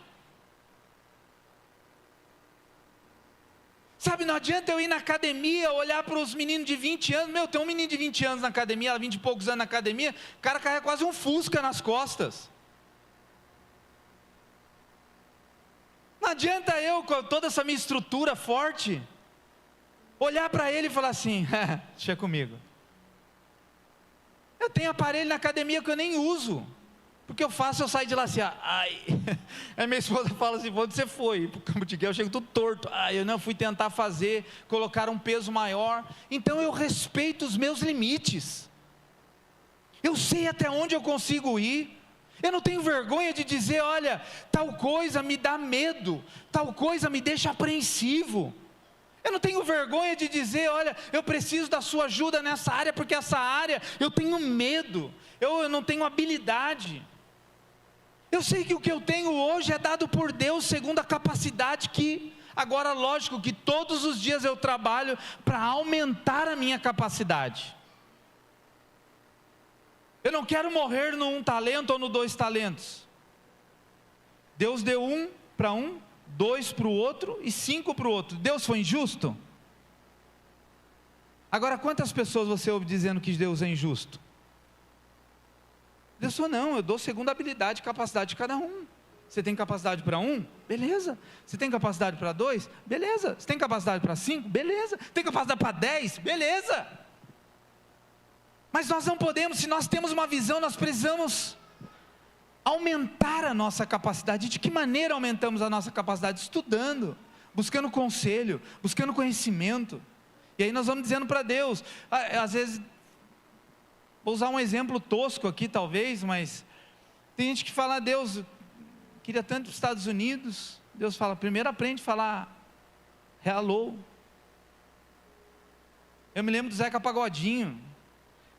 Sabe, não adianta eu ir na academia, olhar para os meninos de 20 anos, tem um menino de 20 anos na academia, 20 e poucos anos na academia, o cara carrega quase um Fusca nas costas. Não adianta eu, com toda essa minha estrutura forte, olhar para ele e falar assim, deixa comigo. Eu tenho aparelho na academia que eu nem uso, porque eu saio de lá assim, ai. Aí minha esposa fala assim, onde você foi? Para o campo de guerra, eu chego tudo torto. Eu não fui tentar fazer, colocar um peso maior. Então eu respeito os meus limites, eu sei até onde eu consigo ir. Eu não tenho vergonha de dizer, olha, tal coisa me dá medo, tal coisa me deixa apreensivo. Eu não tenho vergonha de dizer, olha, eu preciso da sua ajuda nessa área, porque essa área eu tenho medo, eu não tenho habilidade. Eu sei que o que eu tenho hoje é dado por Deus, segundo a capacidade que, agora lógico que todos os dias eu trabalho para aumentar a minha capacidade. Eu não quero morrer no 1 talento ou no 2 talentos. Deus deu 1 para um, 2 para o outro e 5 para o outro. Deus foi injusto? Agora, quantas pessoas você ouve dizendo que Deus é injusto? Deus falou, não, eu dou segundo a habilidade e capacidade de cada um. Você tem capacidade para 1? Beleza. Você tem capacidade para 2? Beleza. Você tem capacidade para 5? Beleza. Tem capacidade para 10? Beleza. Mas nós não podemos, se nós temos uma visão, nós precisamos aumentar a nossa capacidade. De que maneira aumentamos a nossa capacidade? Estudando, buscando conselho, buscando conhecimento. E aí nós vamos dizendo para Deus, às vezes, vou usar um exemplo tosco aqui talvez, mas tem gente que fala, Deus, queria tanto os Estados Unidos. Deus fala, primeiro aprende a falar hello. Eu me lembro do Zeca Pagodinho.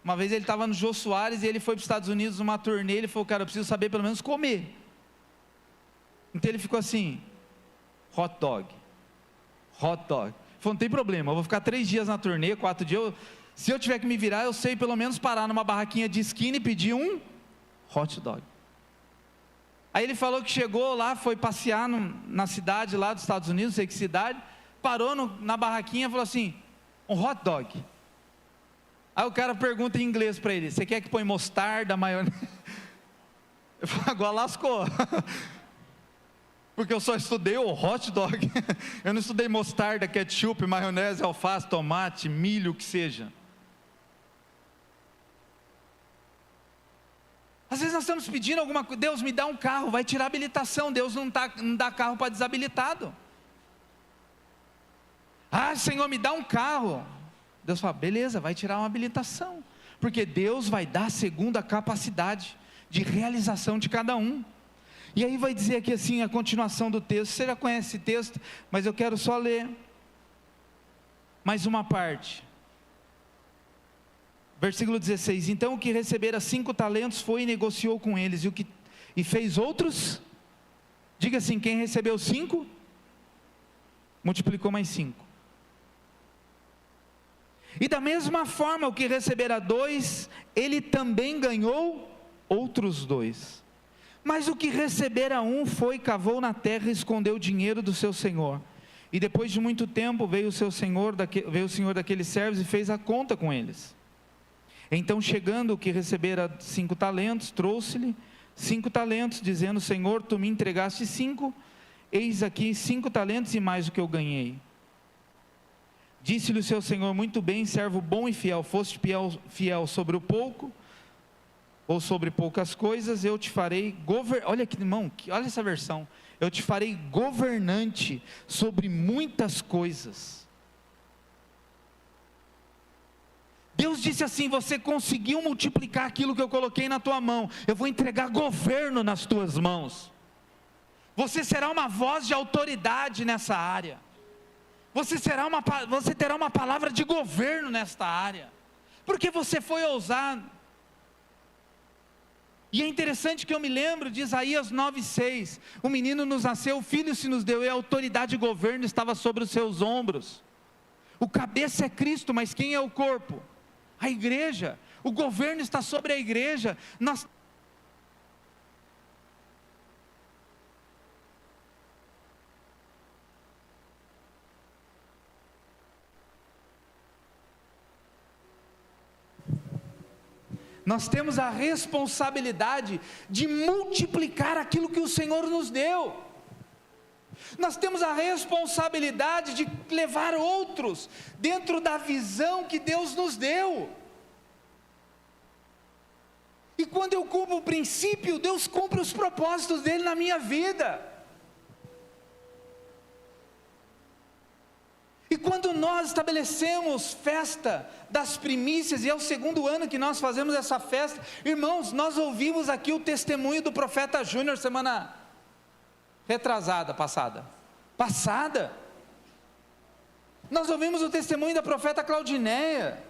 Uma vez ele estava no Jô Soares e ele foi para os Estados Unidos numa turnê. Ele falou, cara, eu preciso saber pelo menos comer. Então ele ficou assim, hot dog. Ele falou, não tem problema, eu vou ficar 3 dias na turnê, 4 dias, se eu tiver que me virar, eu sei pelo menos parar numa barraquinha de esquina e pedir um hot dog. Aí ele falou que chegou lá, foi passear na cidade lá dos Estados Unidos, não sei que cidade, parou na barraquinha e falou assim, um hot dog. Aí o cara pergunta em inglês para ele, você quer que põe mostarda, maionese? Eu falo, agora lascou, porque eu só estudei o hot dog, eu não estudei mostarda, ketchup, maionese, alface, tomate, milho, o que seja. Às vezes nós estamos pedindo alguma coisa, Deus me dá um carro, vai tirar a habilitação, Deus não dá carro para desabilitado. Ah, Senhor, me dá um carro. Deus fala, beleza, vai tirar uma habilitação, porque Deus vai dar segundo a capacidade de realização de cada um. E aí vai dizer aqui assim, a continuação do texto, você já conhece esse texto, mas eu quero só ler mais uma parte. Versículo 16, então o que recebera 5 talentos foi e negociou com eles, e fez outros, diga assim, quem recebeu 5, multiplicou mais 5. E da mesma forma, o que recebera 2, ele também ganhou outros 2. Mas o que recebera 1 foi, cavou na terra e escondeu o dinheiro do seu senhor. E depois de muito tempo veio o senhor daqueles servos e fez a conta com eles. Então chegando o que recebera 5 talentos, trouxe-lhe 5 talentos, dizendo, Senhor, tu me entregaste 5, eis aqui 5 talentos e mais o que eu ganhei. Disse-lhe o seu senhor, muito bem, servo bom e fiel, foste fiel sobre o pouco, ou sobre poucas coisas, eu te farei olha aqui, irmão, olha essa versão, eu te farei governante sobre muitas coisas. Deus disse assim, você conseguiu multiplicar aquilo que eu coloquei na tua mão, eu vou entregar governo nas tuas mãos, você será uma voz de autoridade nessa área, você terá uma palavra de governo nesta área, porque você foi ousado. E é interessante que eu me lembro de Isaías 9,6, o menino nos nasceu, o filho se nos deu, e a autoridade e governo estava sobre os seus ombros. O cabeça é Cristo, mas quem é o corpo? A igreja. O governo está sobre a igreja. Nós temos a responsabilidade de multiplicar aquilo que o Senhor nos deu. Nós temos a responsabilidade de levar outros dentro da visão que Deus nos deu. E quando eu cumpro o princípio, Deus cumpre os propósitos dele na minha vida. E quando nós estabelecemos festa das primícias, e é o 2º ano que nós fazemos essa festa, irmãos, nós ouvimos aqui o testemunho do profeta Júnior, semana passada, nós ouvimos o testemunho da profeta Claudineia,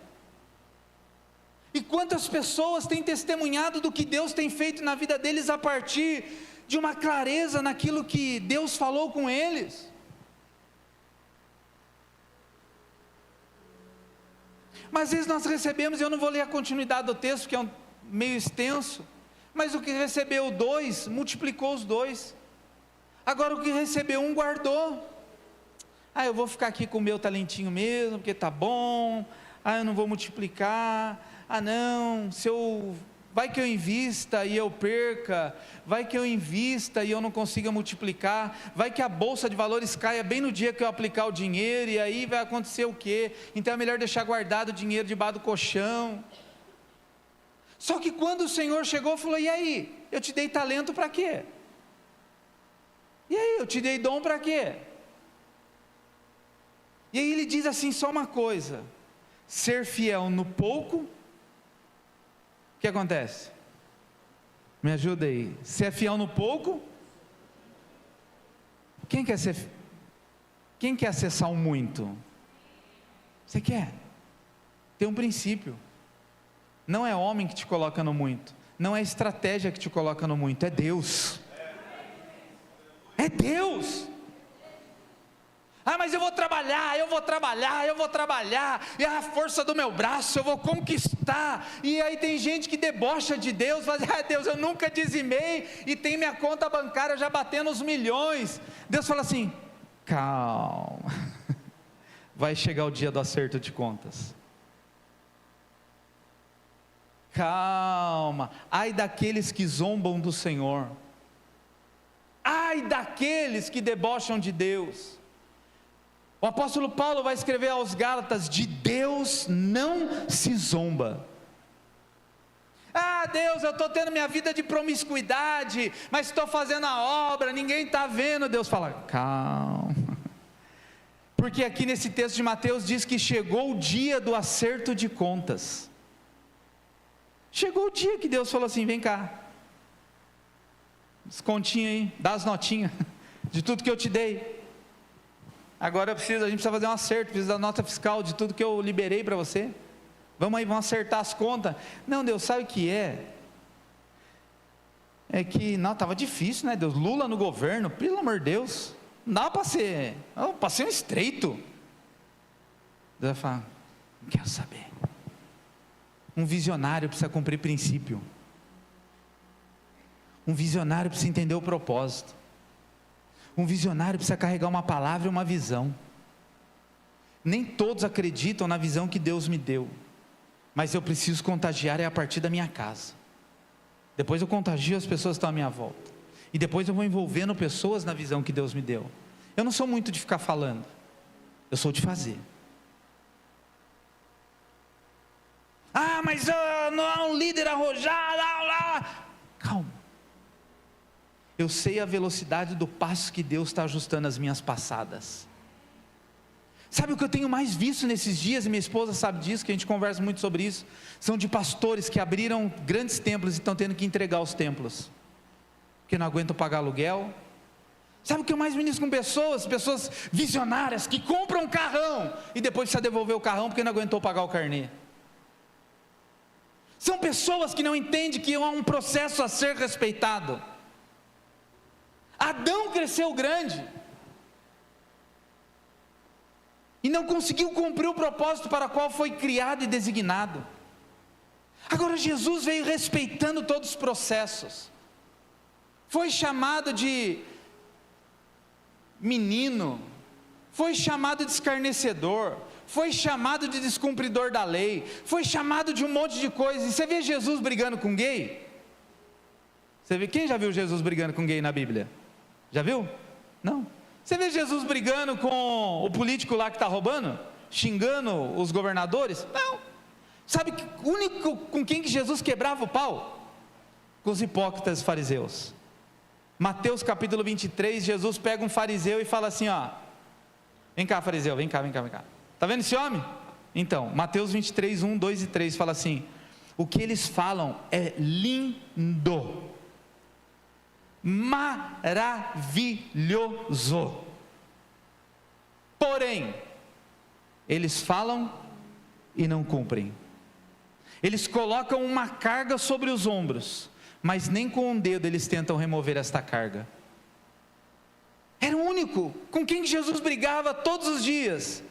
e quantas pessoas têm testemunhado do que Deus tem feito na vida deles, a partir de uma clareza naquilo que Deus falou com eles. Mas às vezes nós recebemos, eu não vou ler a continuidade do texto, que é meio extenso, mas o que recebeu 2, multiplicou os 2, agora o que recebeu 1, guardou. Eu vou ficar aqui com o meu talentinho mesmo, porque está bom, eu não vou multiplicar, não, vai que eu invista e eu perca, vai que eu invista e eu não consiga multiplicar, vai que a bolsa de valores caia bem no dia que eu aplicar o dinheiro, e aí vai acontecer o quê? Então é melhor deixar guardado o dinheiro debaixo do colchão. Só que quando o Senhor chegou, falou, e aí, eu te dei talento para quê? E aí, eu te dei dom para quê? E aí ele diz assim, só uma coisa, ser fiel no pouco, o que acontece? Me ajuda aí, se é fiel no pouco, quem quer acessar o muito? Você quer? Tem um princípio, não é homem que te coloca no muito, não é estratégia que te coloca no muito, é Deus, é Deus. Mas eu vou trabalhar, e a força do meu braço, eu vou conquistar, e aí tem gente que debocha de Deus, fala, Deus, eu nunca dizimei, e tem minha conta bancária já batendo os milhões. Deus fala assim, calma, vai chegar o dia do acerto de contas, calma, ai daqueles que zombam do Senhor, ai daqueles que debocham de Deus. O apóstolo Paulo vai escrever aos Gálatas, de Deus não se zomba. Deus, eu estou tendo minha vida de promiscuidade, mas estou fazendo a obra, ninguém está vendo. Deus fala: calma, porque aqui nesse texto de Mateus diz que chegou o dia do acerto de contas. Chegou o dia que Deus falou assim: vem cá, descontinho aí, dá as notinhas de tudo que eu te dei. Agora a gente precisa fazer um acerto, precisa da nota fiscal de tudo que eu liberei para você. Vamos aí, vamos acertar as contas. Não, Deus, sabe o que é? É que, não, estava difícil, né, Deus? Lula no governo, pelo amor de Deus, não dá para ser um estreito. Deus vai falar: não quero saber. Um visionário precisa cumprir princípio. Um visionário precisa entender o propósito. Um visionário precisa carregar uma palavra e uma visão. Nem todos acreditam na visão que Deus me deu, mas eu preciso contagiar a partir da minha casa. Depois eu contagio as pessoas que estão à minha volta, e depois eu vou envolvendo pessoas na visão que Deus me deu. Eu não sou muito de ficar falando, eu sou de fazer. Mas não é um líder arrojado, calma. Eu sei a velocidade do passo que Deus está ajustando as minhas passadas. Sabe o que eu tenho mais visto nesses dias, e minha esposa sabe disso, que a gente conversa muito sobre isso, são de pastores que abriram grandes templos e estão tendo que entregar os templos, porque não aguentam pagar aluguel. Sabe o que eu mais ministro com pessoas visionárias, que compram um carrão, e depois precisa devolver o carrão, porque não aguentou pagar o carnê. São pessoas que não entendem que há um processo a ser respeitado. Adão cresceu grande, e não conseguiu cumprir o propósito para o qual foi criado e designado. Agora Jesus veio respeitando todos os processos. Foi chamado de menino, foi chamado de escarnecedor, foi chamado de descumpridor da lei, foi chamado de um monte de coisa. E você vê Jesus brigando com gay? Quem já viu Jesus brigando com gay na Bíblia? Já viu? Não. Você vê Jesus brigando com o político lá que está roubando? Xingando os governadores? Não. Sabe o único com quem que Jesus quebrava o pau? Com os hipócritas fariseus. Mateus capítulo 23, Jesus pega um fariseu e fala assim: vem cá, fariseu, vem cá, está vendo esse homem? Então, Mateus 23, 1, 2 e 3 fala assim: o que eles falam é lindo, maravilhoso, porém eles falam e não cumprem. Eles colocam uma carga sobre os ombros, mas nem com um dedo eles tentam remover esta carga. Era o único com quem Jesus brigava todos os dias.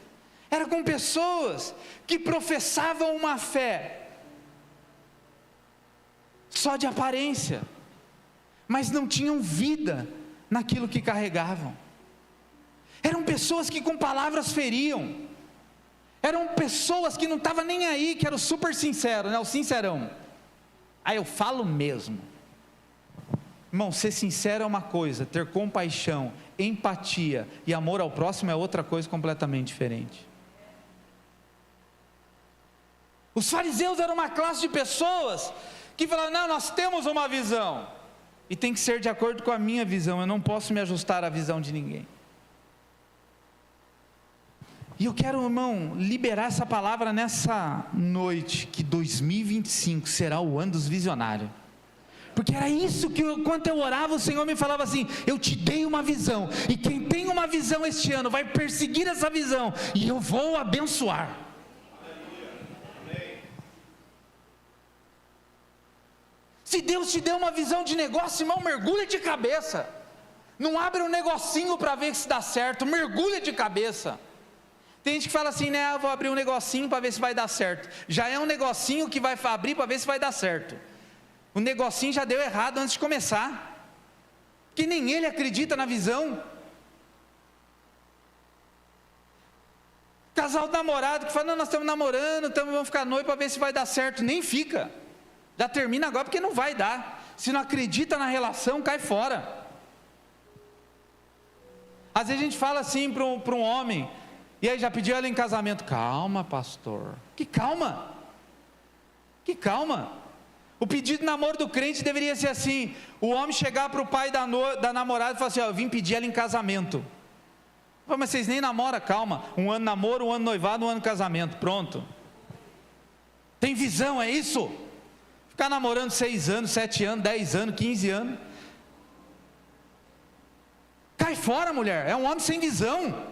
Era com pessoas que professavam uma fé só de aparência, mas não tinham vida naquilo que carregavam. Eram pessoas que com palavras feriam. Eram pessoas que não estavam nem aí, que era o super sincero, né? O sincerão. Eu falo mesmo. Irmão, ser sincero é uma coisa, ter compaixão, empatia e amor ao próximo é outra coisa completamente diferente. Os fariseus eram uma classe de pessoas que falavam: não, nós temos uma visão, e tem que ser de acordo com a minha visão, eu não posso me ajustar à visão de ninguém. E eu quero, irmão, liberar essa palavra nessa noite, que 2025 será o ano dos visionários, porque era isso que enquanto eu orava, o Senhor me falava assim: eu te dei uma visão, e quem tem uma visão este ano, vai perseguir essa visão, e eu vou abençoar. Se Deus te deu uma visão de negócio, irmão, mergulha de cabeça, não abre um negocinho para ver se dá certo, mergulha de cabeça. Tem gente que fala assim, né, eu vou abrir um negocinho para ver se vai dar certo. Já é um negocinho que vai abrir para ver se vai dar certo. O negocinho já deu errado antes de começar, que nem ele acredita na visão. Casal namorado que fala: não, nós estamos namorando, vamos ficar noivo para ver se vai dar certo. Nem fica, já termina agora porque não vai dar. Se não acredita na relação, cai fora. Às vezes a gente fala assim para um homem: e aí, já pediu ela em casamento? Calma, pastor. Que calma? Que calma? O pedido de namoro do crente deveria ser assim: o homem chegar para o pai da namorada e falar assim: ó, eu vim pedir ela em casamento. Mas vocês nem namoram, calma, 1 ano namoro, 1 ano noivado, 1 ano casamento, pronto. Tem visão, é isso? Ficar namorando 6 anos, 7 anos, 10 anos, 15 anos. Cai fora, mulher, é um homem sem visão.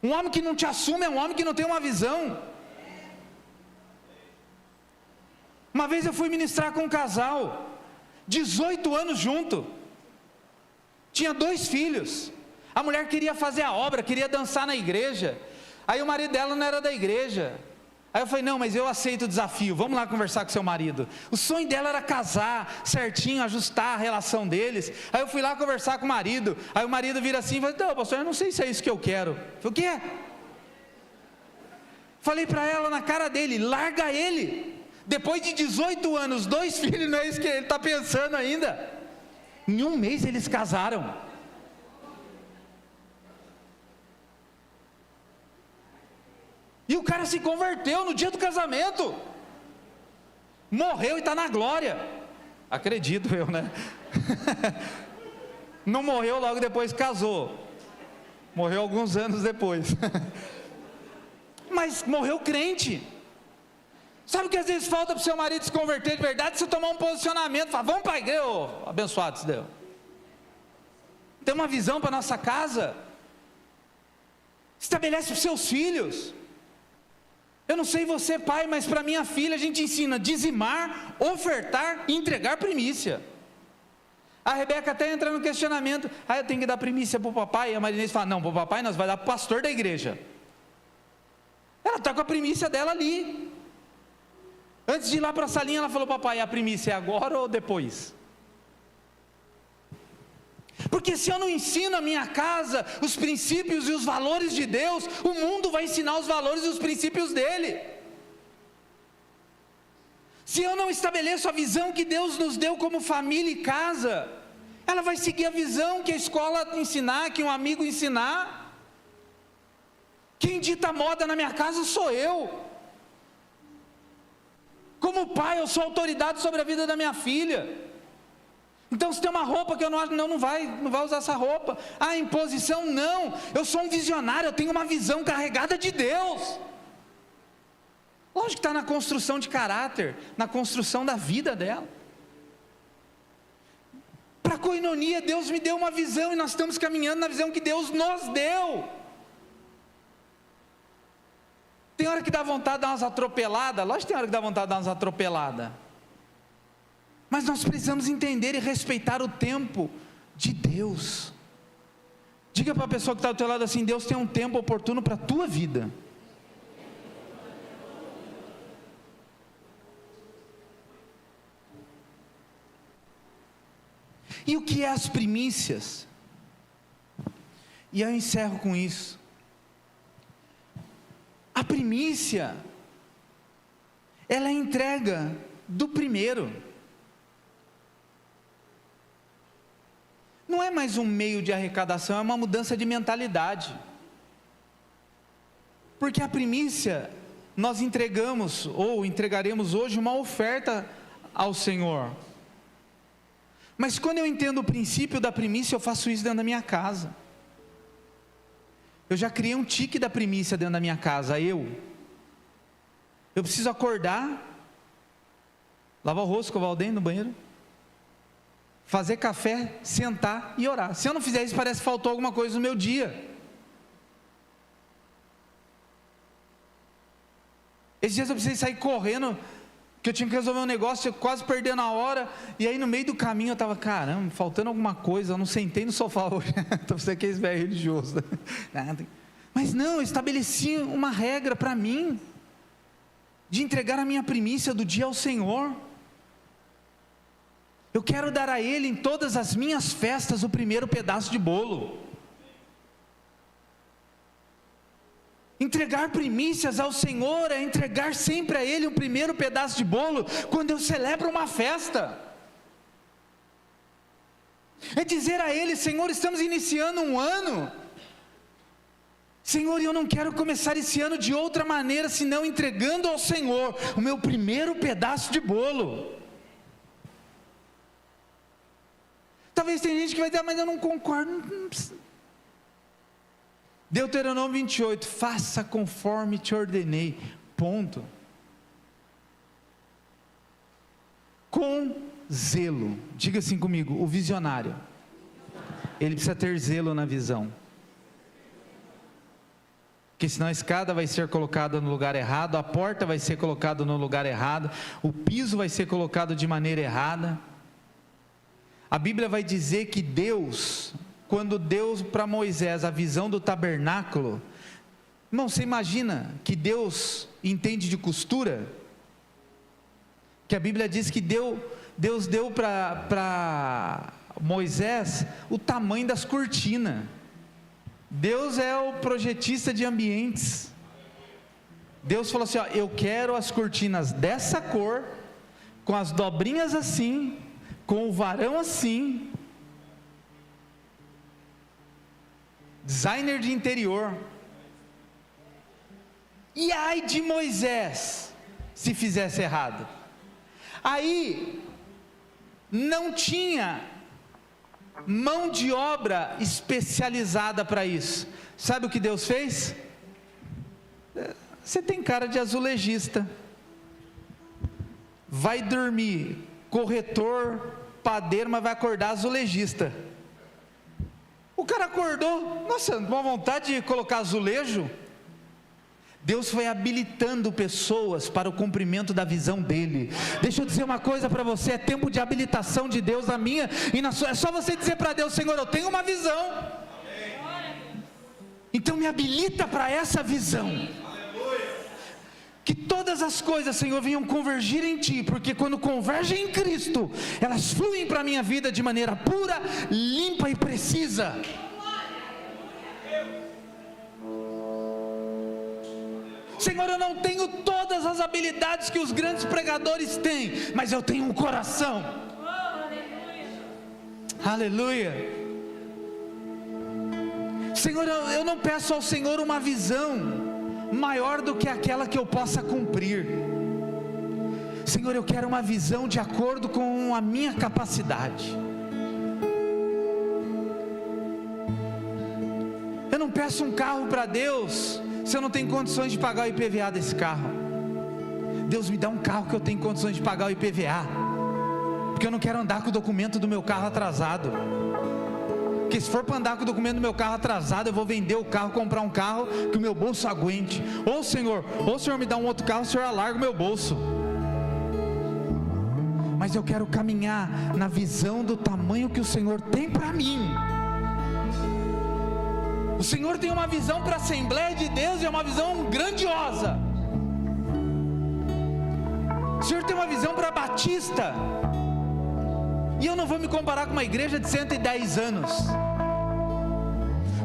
Um homem que não te assume é um homem que não tem uma visão. Uma vez eu fui ministrar com um casal, 18 anos junto, tinha 2 filhos. A mulher queria fazer a obra, queria dançar na igreja. Aí o marido dela não era da igreja. Aí eu falei: não, mas eu aceito o desafio, vamos lá conversar com seu marido. O sonho dela era casar certinho, ajustar a relação deles. Aí eu fui lá conversar com o marido. Aí o marido vira assim e fala: não, pastor, eu não sei se é isso que eu quero. Eu falei: o quê? Falei para ela na cara dele: larga ele. Depois de 18 anos, 2 filhos, não é isso que ele está pensando ainda. Em 1 mês eles casaram. E o cara se converteu no dia do casamento. Morreu e está na glória. Acredito eu, né? Não morreu logo depois que casou. Morreu alguns anos depois. Mas morreu crente. Sabe o que às vezes falta para o seu marido se converter de verdade? Você tomar um posicionamento, falar: vamos para a igreja, abençoado se deu. Tem uma visão para a nossa casa. Estabelece para os seus filhos. Eu não sei você, pai, mas para minha filha a gente ensina dizimar, ofertar e entregar primícia. A Rebeca até entra no questionamento: eu tenho que dar primícia para o papai? E a Marinês fala: não, para o papai nós vai dar para o pastor da igreja. Ela está com a primícia dela ali. Antes de ir lá para a salinha, ela falou: papai, a primícia é agora ou depois? Porque se eu não ensino a minha casa os princípios e os valores de Deus, o mundo vai ensinar os valores e os princípios dele. Se eu não estabeleço a visão que Deus nos deu como família e casa, ela vai seguir a visão que a escola ensinar, que um amigo ensinar. Quem dita moda na minha casa sou eu. Como pai, eu sou autoridade sobre a vida da minha filha. Então se tem uma roupa que eu não acho, não vai usar essa roupa. Imposição, não. Eu sou um visionário, eu tenho uma visão carregada de Deus. Lógico que está na construção de caráter, na construção da vida dela. Para a Koinonia, Deus me deu uma visão e nós estamos caminhando na visão que Deus nos deu. Tem hora que dá vontade de dar umas atropeladas, lógico que tem hora que dá vontade de dar umas atropeladas. Mas nós precisamos entender e respeitar o tempo de Deus. Diga para a pessoa que está do teu lado assim: Deus tem um tempo oportuno para a tua vida. E o que é as primícias? E eu encerro com isso. A primícia, ela é a entrega do primeiro. Não é mais um meio de arrecadação, é uma mudança de mentalidade. Porque a primícia, nós entregamos, ou entregaremos hoje, uma oferta ao Senhor. Mas quando eu entendo o princípio da primícia, eu faço isso dentro da minha casa. Eu já criei um tique da primícia dentro da minha casa. Eu preciso acordar, lavar o rosto, escovar o dente no banheiro, fazer café, sentar e orar. Se eu não fizer isso, parece que faltou alguma coisa no meu dia. Esses dias eu precisei sair correndo, que eu tinha que resolver um negócio, quase perdendo a hora, e aí no meio do caminho eu estava: caramba, faltando alguma coisa, eu não sentei no sofá hoje. Então você que é esse velho religioso. Mas não, eu estabeleci uma regra para mim, de entregar a minha primícia do dia ao Senhor. Eu quero dar a Ele em todas as minhas festas o primeiro pedaço de bolo. Entregar primícias ao Senhor é entregar sempre a Ele um primeiro pedaço de bolo quando eu celebro uma festa. É dizer a Ele: Senhor, estamos iniciando um ano. Senhor, eu não quero começar esse ano de outra maneira senão entregando ao Senhor o meu primeiro pedaço de bolo. talvez tem gente que vai dizer, mas eu não concordo. Deuteronômio 28, faça conforme te ordenei, ponto. Com zelo, diga assim comigo, o visionário, ele precisa ter zelo na visão, porque senão a escada vai ser colocada no lugar errado, a porta vai ser colocada no lugar errado, o piso vai ser colocado de maneira errada. A Bíblia vai dizer que Deus, quando deu para Moisés a visão do tabernáculo, irmão, você imagina que Deus entende de costura? Que a Bíblia diz que Deus deu para Moisés o tamanho das cortinas. Deus é o projetista de ambientes. Deus falou assim, ó, eu quero as cortinas dessa cor, com as dobrinhas assim, com o varão assim. Designer de interior. E ai de Moisés se fizesse errado. Aí não tinha mão de obra especializada para isso. Sabe o que Deus fez? Você tem cara de azulejista, vai dormir corretor, padeiro, mas vai acordar azulejista. O cara acordou, nossa, uma vontade de colocar azulejo. Deus foi habilitando pessoas para o cumprimento da visão dele. Deixa eu dizer uma coisa para você, é tempo de habilitação de Deus na minha e na sua. É só você dizer para Deus, Senhor, eu tenho uma visão, então me habilita para essa visão. Que todas as coisas, Senhor, venham convergir em Ti, porque quando convergem em Cristo, elas fluem para a minha vida de maneira pura, limpa e precisa. Senhor, eu não tenho todas as habilidades que os grandes pregadores têm, mas eu tenho um coração. Aleluia. Senhor, eu não peço ao Senhor uma visão maior do que aquela que eu possa cumprir. Senhor, eu quero uma visão de acordo com a minha capacidade. Eu não peço um carro para Deus se eu não tenho condições de pagar o IPVA desse carro. Deus, me dá um carro que eu tenho condições de pagar o IPVA, porque eu não quero andar com o documento do meu carro atrasado. Porque se for para andar com o documento do meu carro atrasado, eu vou vender o carro, comprar um carro que o meu bolso aguente. Ou o Senhor me dá um outro carro, o Senhor alarga o meu bolso. Mas eu quero caminhar na visão do tamanho que o Senhor tem para mim. O Senhor tem uma visão para a Assembleia de Deus, e é uma visão grandiosa. O Senhor tem uma visão para a Batista, e eu não vou me comparar com uma igreja de 110 anos.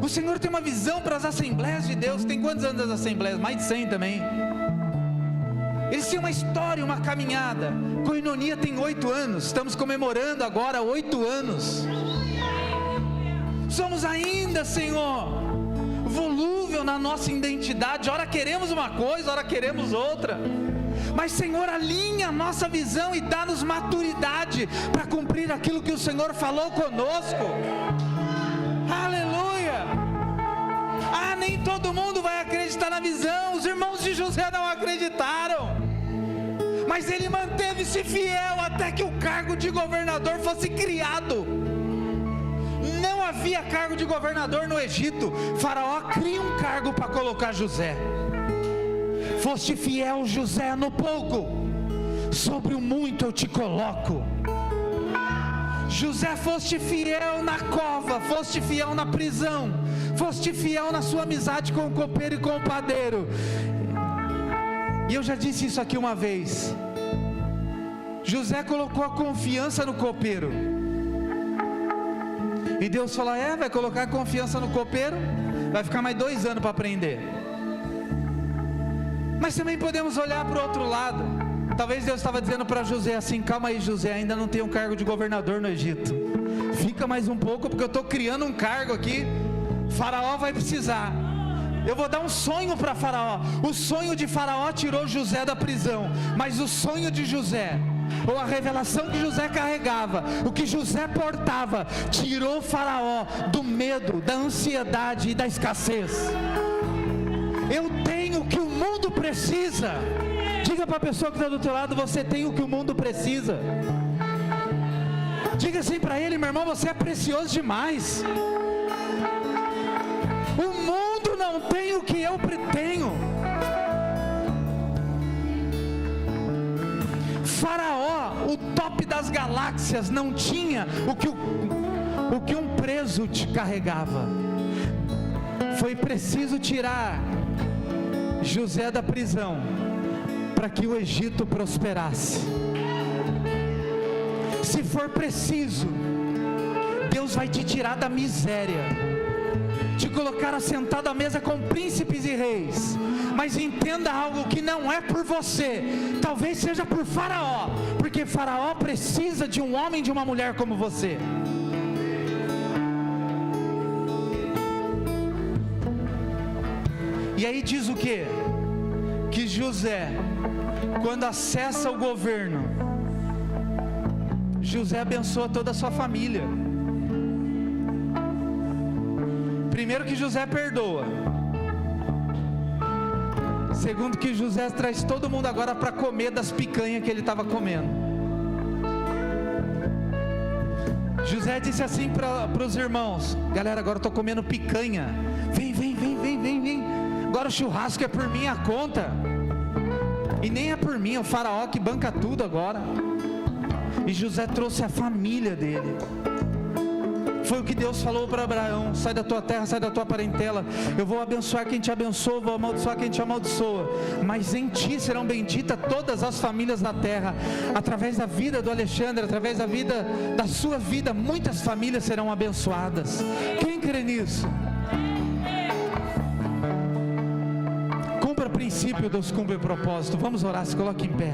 O Senhor tem uma visão para as Assembleias de Deus. Tem quantos anos as Assembleias? Mais de 100 também. Eles têm uma história, uma caminhada. Koinonia tem 8 anos, estamos comemorando agora 8 anos. Somos ainda, Senhor, volúvel na nossa identidade. Ora queremos uma coisa, ora queremos outra. Mas, Senhor, alinha a nossa visão e dá-nos maturidade para cumprir aquilo que o Senhor falou conosco. Aleluia. Ah, nem todo mundo vai acreditar na visão. Os irmãos de José não acreditaram, mas ele manteve-se fiel até que o cargo de governador fosse criado. Não havia cargo de governador no Egito. Faraó cria um cargo para colocar José. Foste fiel, José, no pouco, sobre o muito eu te coloco. José, foste fiel na cova, foste fiel na prisão, foste fiel na sua amizade com o copeiro e com o padeiro. E eu já disse isso aqui uma vez. José colocou a confiança no copeiro, e Deus falou, vai colocar confiança no copeiro, vai ficar mais 2 anos para aprender. Mas também podemos olhar para o outro lado. Talvez Deus estava dizendo para José assim, calma aí José, ainda não tem um cargo de governador no Egito, fica mais um pouco, porque eu estou criando um cargo aqui, Faraó vai precisar. Eu vou dar um sonho para Faraó. O sonho de Faraó tirou José da prisão, mas o sonho de José ou a revelação que José carregava, o que José portava, tirou Faraó do medo, da ansiedade e da escassez. Eu tenho o que o mundo precisa. Diga para a pessoa que está do teu lado: você tem o que o mundo precisa. Diga assim para ele: meu irmão, você é precioso demais. O mundo não tem o que eu tenho. Faraó, o top das galáxias, não tinha o que um preso te carregava. Foi preciso tirar José da prisão para que o Egito prosperasse. Se for preciso, Deus vai te tirar da miséria, te colocar assentado à mesa com príncipes e reis. Mas entenda algo: que não é por você, talvez seja por Faraó, porque Faraó precisa de um homem e de uma mulher como você. E aí diz o quê? Que José, quando acessa o governo, José abençoa toda a sua família. Primeiro, que José perdoa. Segundo, que José traz todo mundo agora para comer das picanhas que ele estava comendo. José disse assim para os irmãos: galera, agora eu estou comendo picanha. Vem. Agora o churrasco é por minha conta. E nem é por mim, é o Faraó que banca tudo agora. E José trouxe a família dele. Foi o que Deus falou para Abraão: sai da tua terra, sai da tua parentela. Eu vou abençoar quem te abençoa, vou amaldiçoar quem te amaldiçoa. Mas em ti serão benditas todas as famílias da terra. Através da vida do Alexandre, através da vida, da sua vida, muitas famílias serão abençoadas. Quem crê nisso? Cumpra princípio, Deus cumpre propósito. Vamos orar, se coloque em pé.